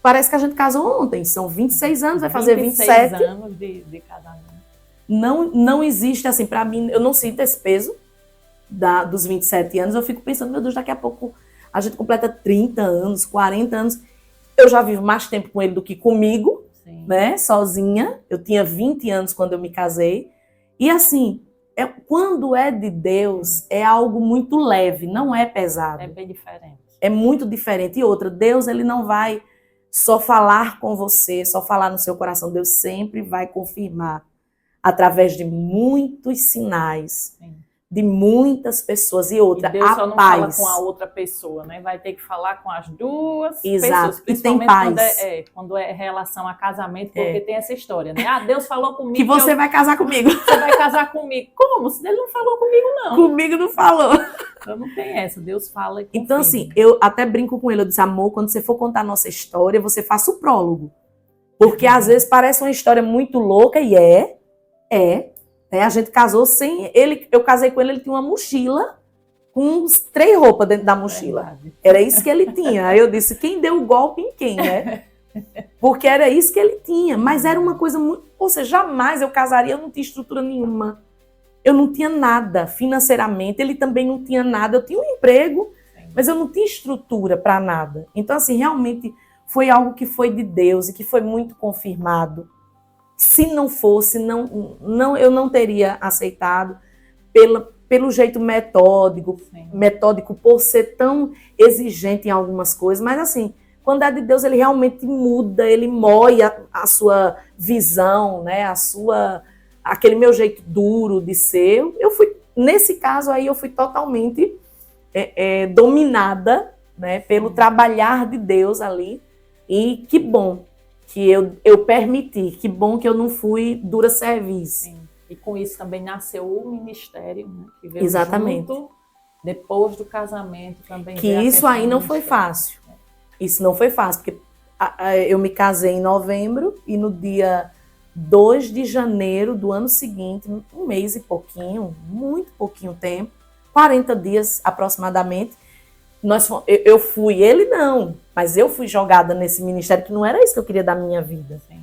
Speaker 2: parece que a gente casou ontem. São 26 anos, vai fazer 27.
Speaker 1: 26 anos de casamento.
Speaker 2: Não existe, assim, para mim, eu não sinto esse peso dos 27 anos. Eu fico pensando, meu Deus, daqui a pouco a gente completa 30 anos, 40 anos. Eu já vivo mais tempo com ele do que comigo, né? Sozinha. Eu tinha 20 anos quando eu me casei. E assim, quando é de Deus, é algo muito leve, não é pesado.
Speaker 1: É bem diferente.
Speaker 2: É muito diferente. E outra, Deus, ele não vai só falar com você, só falar no seu coração. Deus sempre vai confirmar através de muitos sinais. Sim. De muitas pessoas. E outra,
Speaker 1: e Deus só não fala com a outra pessoa, né? Vai ter que falar com as duas pessoas.
Speaker 2: Principalmente e tem paz.
Speaker 1: Quando é relação a casamento, porque tem essa história, né? Ah, Deus falou comigo.
Speaker 2: Que você vai casar comigo.
Speaker 1: Você vai casar comigo. Como? Se ele não falou comigo, não.
Speaker 2: Comigo não falou.
Speaker 1: Então não tem essa. Deus fala e confirma.
Speaker 2: Então, assim, eu até brinco com ele. Eu disse, amor, quando você for contar a nossa história, você faça o prólogo. Porque às vezes parece uma história muito louca e a gente casou sem... eu casei com ele tinha uma mochila com uns 3 roupas dentro da mochila.
Speaker 1: Verdade.
Speaker 2: Era isso que ele tinha. Aí eu disse, quem deu o golpe em quem, né? Porque era isso que ele tinha. Mas era uma coisa muito... Ou seja, jamais eu casaria, eu não tinha estrutura nenhuma. Eu não tinha nada financeiramente, ele também não tinha nada. Eu tinha um emprego, mas eu não tinha estrutura para nada. Então, assim, realmente foi algo que foi de Deus e que foi muito confirmado. Se não fosse, eu não teria aceitado pelo jeito metódico, por ser tão exigente em algumas coisas. Mas, assim, quando é de Deus, ele realmente muda, ele mói a sua visão, né? Aquele meu jeito duro de ser. Eu fui, nesse caso aí, eu fui totalmente dominada, né, pelo trabalhar de Deus ali. E que bom que eu permiti, que bom que eu não fui dura serviço.
Speaker 1: Sim. E com isso também nasceu o ministério, né, que veio
Speaker 2: Exatamente.
Speaker 1: junto, depois do casamento também.
Speaker 2: Que isso aí não foi fácil. Isso não foi fácil, porque eu me casei em novembro e no dia 2 de janeiro do ano seguinte, um mês e pouquinho, muito pouquinho tempo, 40 dias aproximadamente, eu fui, ele não, mas eu fui jogada nesse ministério, que não era isso que eu queria da minha vida.
Speaker 1: Sim.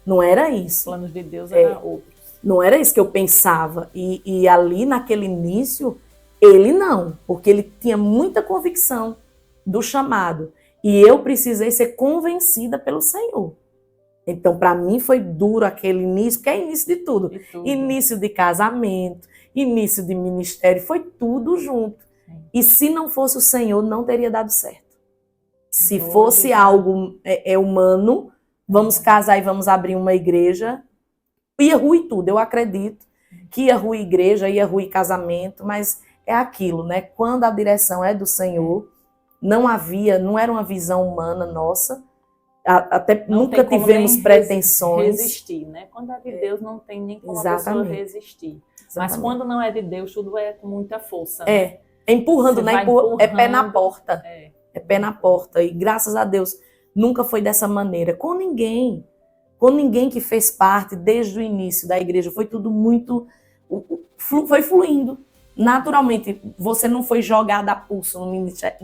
Speaker 2: Não era isso.
Speaker 1: Os planos de Deus eram outros.
Speaker 2: Não era isso que eu pensava. E ali, naquele início, ele não, porque ele tinha muita convicção do chamado. E eu precisei ser convencida pelo Senhor. Então, para mim, foi duro aquele início, porque é início de tudo. Início de casamento, início de ministério, foi tudo junto. Sim. E se não fosse o Senhor, não teria dado certo. Se fosse algo humano, vamos casar e vamos abrir uma igreja, ia ruir tudo. Eu acredito que ia ruir igreja, ia ruir casamento, mas é aquilo, né? Quando a direção é do Senhor, não era uma visão humana nossa, até não nunca tivemos pretensões.
Speaker 1: Resistir, né? Quando é de Deus, não tem nem como a pessoa resistir. Exatamente. Mas quando não é de Deus, tudo é com muita força. Né?
Speaker 2: É empurrando, né? É pé na porta. É pé na porta. E graças a Deus, nunca foi dessa maneira. Com ninguém que fez parte desde o início da igreja. Foi tudo muito... Foi fluindo. Naturalmente, você não foi jogada a pulso no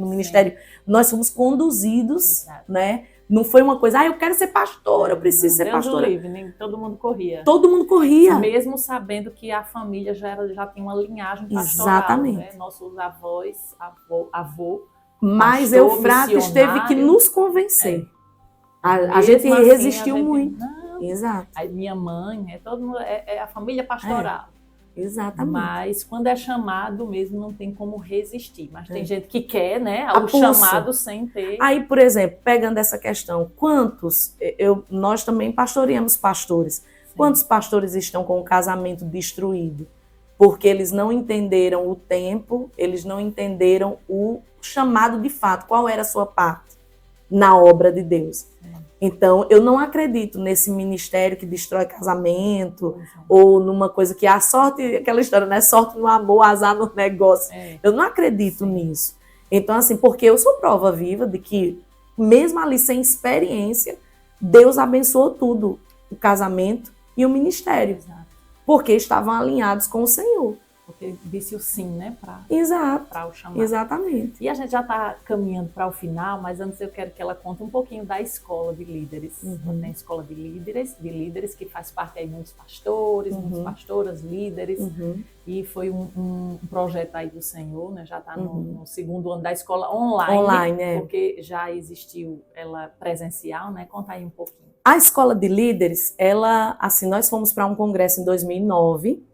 Speaker 2: ministério. Sim. Nós fomos conduzidos, exato, né? Não foi uma coisa, eu quero ser pastora, eu preciso ser pastora.
Speaker 1: Deus livre, todo mundo corria.
Speaker 2: Todo mundo corria.
Speaker 1: Mesmo sabendo que a família já tinha uma linhagem pastoral.
Speaker 2: Exatamente.
Speaker 1: Né? Nossos avós, avô.
Speaker 2: Mas Eufrates teve que nos convencer. A gente
Speaker 1: assim,
Speaker 2: resistiu muito.
Speaker 1: Não.
Speaker 2: Exato.
Speaker 1: A minha mãe, todo mundo, é a família pastoral.
Speaker 2: Exatamente.
Speaker 1: Mas quando é chamado mesmo, não tem como resistir. Mas tem gente que quer, né? O chamado sem ter.
Speaker 2: Aí, por exemplo, pegando essa questão, nós também pastoreamos pastores. Sim. Quantos pastores estão com o casamento destruído? Porque eles não entenderam o tempo, eles não entenderam o chamado de fato, qual era a sua parte na obra de Deus. Então, eu não acredito nesse ministério que destrói casamento, ou numa coisa que a sorte, aquela história, né? Sorte no amor, azar no negócio. Eu não acredito nisso. Então, assim, porque eu sou prova viva de que, mesmo ali sem experiência, Deus abençoou tudo, o casamento e o ministério. Exato. Porque estavam alinhados com o Senhor.
Speaker 1: Porque disse o sim, né?
Speaker 2: Exato.
Speaker 1: Para o chamado.
Speaker 2: Exatamente.
Speaker 1: E a gente já está caminhando para o final, mas antes eu quero que ela conte um pouquinho da escola de líderes. Uhum. Tem escola de líderes que faz parte aí muitos pastores, muitas pastoras, líderes. Uhum. E foi um projeto aí do Senhor, né? Já está no segundo ano da escola online, porque já existiu ela presencial, né? Conta aí um pouquinho.
Speaker 2: A escola de líderes, nós fomos para um congresso em 2009.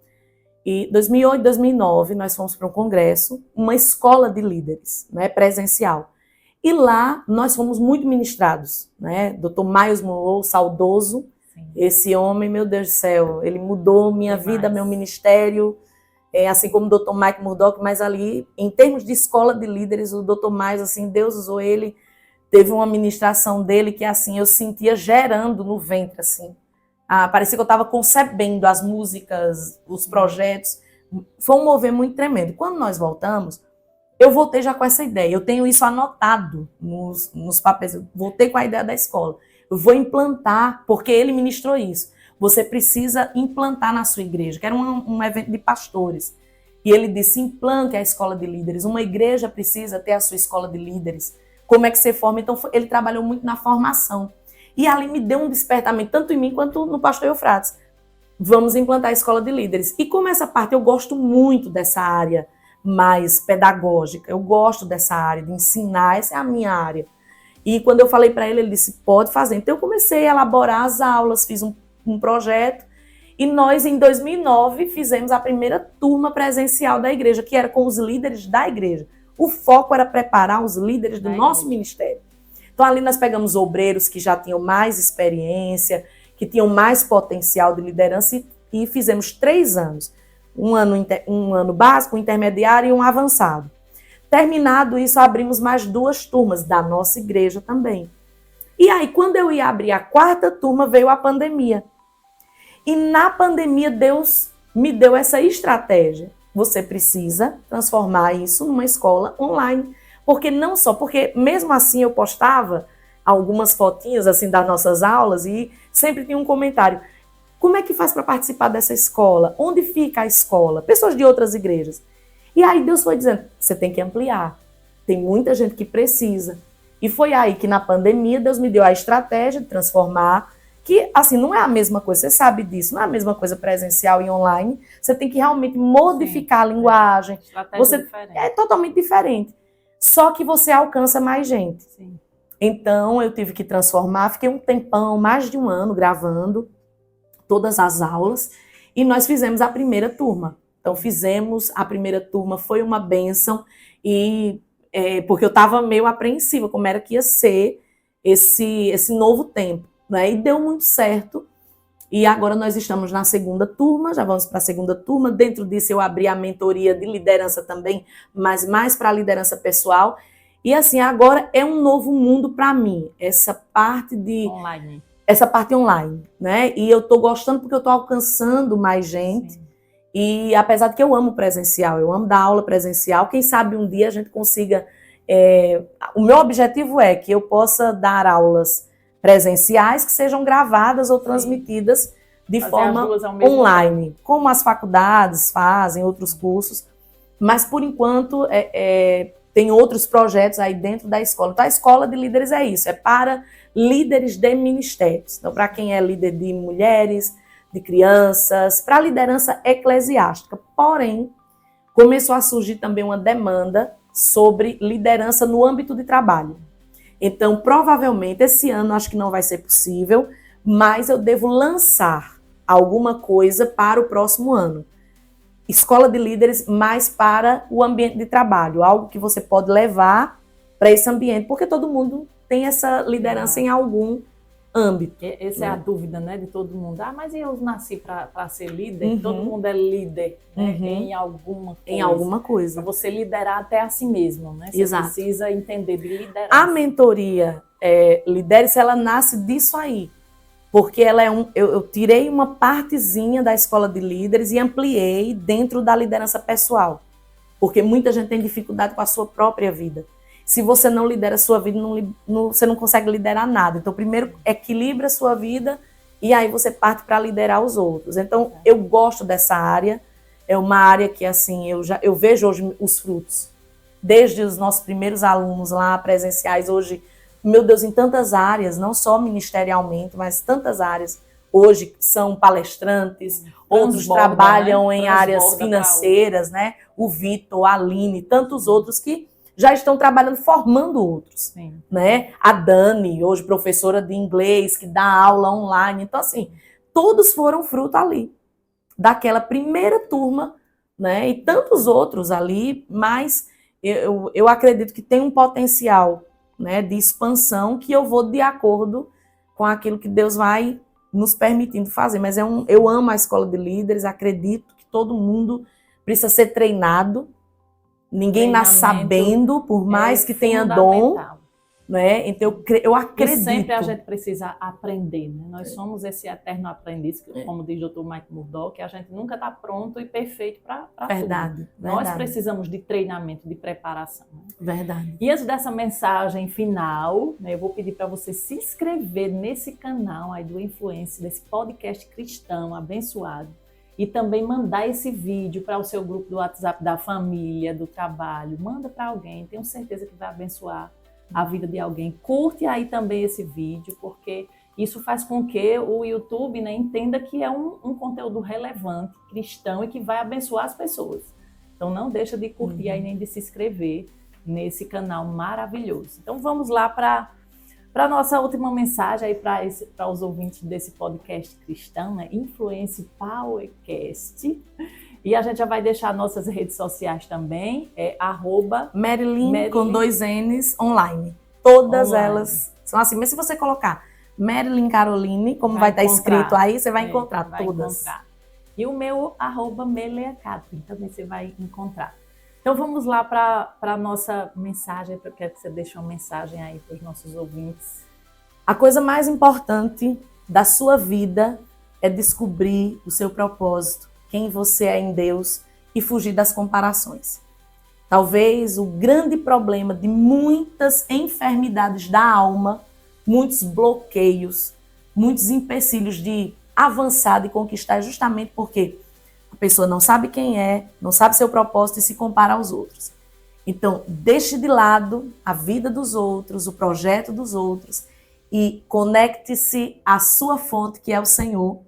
Speaker 2: E 2008, 2009, nós fomos para um congresso, uma escola de líderes, né, presencial. E lá nós fomos muito ministrados, né? Dr. Miles Monroe, saudoso, sim, esse homem, meu Deus do céu, ele mudou minha vida, meu ministério, assim como o Dr. Mike Murdock, mas ali, em termos de escola de líderes, o Dr. Miles, assim, Deus usou ele, teve uma ministração dele que, assim, eu sentia gerando no ventre, assim. Parecia que eu estava concebendo as músicas, os projetos. Foi um mover muito tremendo. Quando nós voltamos, eu voltei já com essa ideia. Eu tenho isso anotado nos papéis. Eu voltei com a ideia da escola. Eu vou implantar, porque ele ministrou isso. Você precisa implantar na sua igreja, que era um evento de pastores. E ele disse, implante a escola de líderes. Uma igreja precisa ter a sua escola de líderes. Como é que você forma? Então, ele trabalhou muito na formação. E ali me deu um despertamento, tanto em mim quanto no pastor Eufrates. Vamos implantar a escola de líderes. E como essa parte, eu gosto muito dessa área mais pedagógica. Eu gosto dessa área de ensinar, essa é a minha área. E quando eu falei para ele, ele disse, pode fazer. Então eu comecei a elaborar as aulas, fiz um projeto. E nós, em 2009, fizemos a primeira turma presencial da igreja, que era com os líderes da igreja. O foco era preparar os líderes do nosso ministério. Então ali nós pegamos obreiros que já tinham mais experiência, que tinham mais potencial de liderança e fizemos 3 anos. Um ano básico, um intermediário e um avançado. Terminado isso, abrimos mais 2 turmas da nossa igreja também. E aí, quando eu ia abrir a 4ª turma, veio a pandemia. E na pandemia, Deus me deu essa estratégia. Você precisa transformar isso numa escola online. Porque não só, porque mesmo assim eu postava algumas fotinhas assim das nossas aulas e sempre tinha um comentário. Como é que faz para participar dessa escola? Onde fica a escola? Pessoas de outras igrejas. E aí Deus foi dizendo, você tem que ampliar. Tem muita gente que precisa. E foi aí que na pandemia Deus me deu a estratégia de transformar, que assim, não é a mesma coisa, você sabe disso, não é a mesma coisa presencial e online. Você tem que realmente modificar a linguagem. É totalmente diferente. Só que você alcança mais gente.
Speaker 1: Sim.
Speaker 2: Então eu tive que transformar, fiquei um tempão, mais de 1 ano gravando todas as aulas e nós fizemos a primeira turma. Então fizemos a primeira turma, foi uma bênção, e porque eu estava meio apreensiva, como era que ia ser esse novo tempo, né? E deu muito certo. E agora nós estamos na 2ª turma, já vamos para a 2ª turma. Dentro disso eu abri a mentoria de liderança também, mas mais para a liderança pessoal. E assim, agora é um novo mundo para mim, essa parte
Speaker 1: online.
Speaker 2: Essa parte online, né? E eu estou gostando porque eu estou alcançando mais gente. Sim. E apesar de que eu amo presencial, eu amo dar aula presencial, quem sabe um dia a gente consiga... O meu objetivo é que eu possa dar aulas presenciais que sejam gravadas ou transmitidas de forma online, como as faculdades fazem, outros cursos. Mas, por enquanto, tem outros projetos aí dentro da escola. Então, a escola de líderes é isso, é para líderes de ministérios. Então, para quem é líder de mulheres, de crianças, para a liderança eclesiástica. Porém, começou a surgir também uma demanda sobre liderança no âmbito de trabalho. Então, provavelmente, esse ano acho que não vai ser possível, mas eu devo lançar alguma coisa para o próximo ano. Escola de líderes mais para o ambiente de trabalho, algo que você pode levar para esse ambiente, porque todo mundo tem essa liderança em algum âmbito.
Speaker 1: Essa é a dúvida, né, de todo mundo. Mas eu nasci para ser líder? Todo mundo é líder, né, em alguma coisa.
Speaker 2: Em alguma coisa.
Speaker 1: Para você liderar até a si mesmo, né? Você
Speaker 2: Exato.
Speaker 1: Precisa entender de liderança.
Speaker 2: A mentoria Lidere-se, ela nasce disso aí. Porque ela eu tirei uma partezinha da escola de líderes e ampliei dentro da liderança pessoal. Porque muita gente tem dificuldade com a sua própria vida. Se você não lidera a sua vida, você não consegue liderar nada. Então, primeiro, equilibra a sua vida e aí você parte para liderar os outros. Então, eu gosto dessa área. É uma área que, assim, eu vejo hoje os frutos. Desde os nossos primeiros alunos lá presenciais, hoje, meu Deus, em tantas áreas, não só ministerialmente, mas tantas áreas. Hoje são palestrantes, outros trabalham, né, em áreas financeiras, né? O Vitor, a Aline, tantos outros que já estão trabalhando, formando outros. Sim. Né? A Dani, hoje professora de inglês, que dá aula online. Então, assim, todos foram fruto ali, daquela primeira turma, né? E tantos outros ali, mas eu acredito que tem um potencial, né, de expansão que eu vou de acordo com aquilo que Deus vai nos permitindo fazer. Mas eu amo a escola de líderes, acredito que todo mundo precisa ser treinado. Ninguém nasce sabendo, por mais que tenha dom, né? Então eu acredito.
Speaker 1: E sempre a gente precisa aprender, né? Nós somos esse eterno aprendiz, como diz o Dr. Mike Murdock, que a gente nunca está pronto e perfeito para tudo. Nós precisamos de treinamento, de preparação. Né?
Speaker 2: Verdade.
Speaker 1: E antes dessa mensagem final, né, eu vou pedir para você se inscrever nesse canal aí do Influência, desse podcast cristão abençoado. e também mandar esse vídeo para o seu grupo do WhatsApp da família, do trabalho. Manda para alguém, tenho certeza que vai abençoar a vida de alguém. Curte aí também esse vídeo, porque isso faz com que o YouTube, né, entenda que é um conteúdo relevante, cristão e que vai abençoar as pessoas. Então não deixa de curtir aí nem de se inscrever nesse canal maravilhoso. Então vamos lá para a nossa última mensagem aí para os ouvintes desse podcast cristão, né? Influence Powercast. E a gente já vai deixar nossas redes sociais também,
Speaker 2: Marilyn com 2 N's online. Todas
Speaker 1: Online.
Speaker 2: Elas são assim, mas se você colocar Marilyn Caroline, como vai estar
Speaker 1: encontrar.
Speaker 2: escrito aí, você vai encontrar
Speaker 1: vai
Speaker 2: todas.
Speaker 1: Encontrar. E o meu @meleacatrin também você vai encontrar. Então vamos lá para a nossa mensagem, eu quero que você deixe uma mensagem aí para os nossos ouvintes.
Speaker 2: A coisa mais importante da sua vida é descobrir o seu propósito, quem você é em Deus e fugir das comparações. Talvez o grande problema de muitas enfermidades da alma, muitos bloqueios, muitos empecilhos de avançar, de conquistar, é justamente porque a pessoa não sabe quem é, não sabe seu propósito e se compara aos outros. Então, deixe de lado a vida dos outros, o projeto dos outros e conecte-se à sua fonte, que é o Senhor,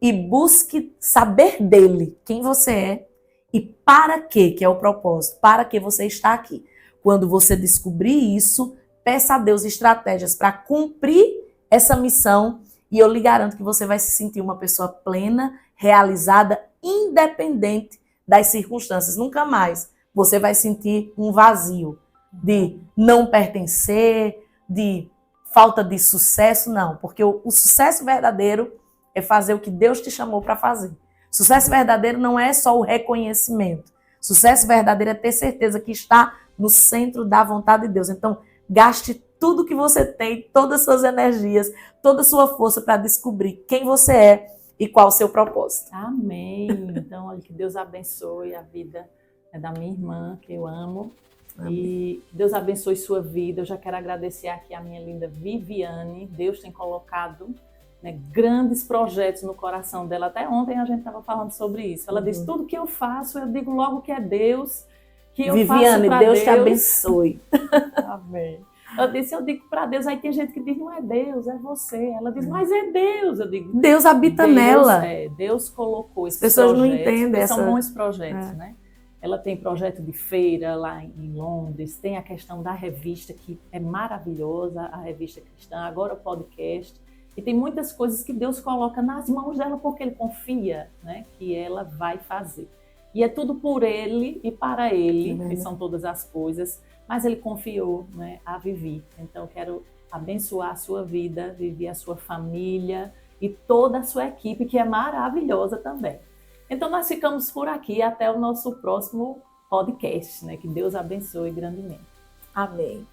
Speaker 2: e busque saber dele, quem você é e para quê, que é o propósito, para que você está aqui. Quando você descobrir isso, peça a Deus estratégias para cumprir essa missão e eu lhe garanto que você vai se sentir uma pessoa plena, realizada, independente das circunstâncias. Nunca mais você vai sentir um vazio de não pertencer, de falta de sucesso, não. Porque o sucesso verdadeiro é fazer o que Deus te chamou para fazer. Sucesso verdadeiro não é só o reconhecimento. Sucesso verdadeiro é ter certeza que está no centro da vontade de Deus. Então, gaste tudo que você tem, todas as suas energias, toda a sua força para descobrir quem você é e qual o seu propósito.
Speaker 1: Amém. Então, olha, que Deus abençoe a vida da minha irmã, que eu amo. Amém. E que Deus abençoe sua vida. Eu já quero agradecer aqui a minha linda Viviane. Deus tem colocado, né, grandes projetos no coração dela. Até ontem a gente estava falando sobre isso. Ela disse, tudo que eu faço, eu digo logo que é Deus, que eu
Speaker 2: Viviane,
Speaker 1: faço para
Speaker 2: Deus
Speaker 1: Deus.
Speaker 2: te abençoe.
Speaker 1: Amém. Ela disse, eu digo para Deus, aí tem gente que diz, não é Deus, é você. Ela diz, mas é Deus. Eu digo,
Speaker 2: Deus habita nela.
Speaker 1: Deus colocou esses
Speaker 2: pessoas
Speaker 1: projetos.
Speaker 2: Não entendem
Speaker 1: são bons projetos, né? Ela tem projeto de feira lá em Londres, tem a questão da revista, que é maravilhosa, a revista cristã, agora o podcast. E tem muitas coisas que Deus coloca nas mãos dela porque Ele confia, né, que ela vai fazer. E é tudo por Ele e para Ele, que são todas as coisas, mas Ele confiou, né, a Vivi. Então, quero abençoar a sua vida, Vivi, a sua família e toda a sua equipe, que é maravilhosa também. Então, nós ficamos por aqui até o nosso próximo podcast, né? Que Deus abençoe grandemente.
Speaker 2: Amém.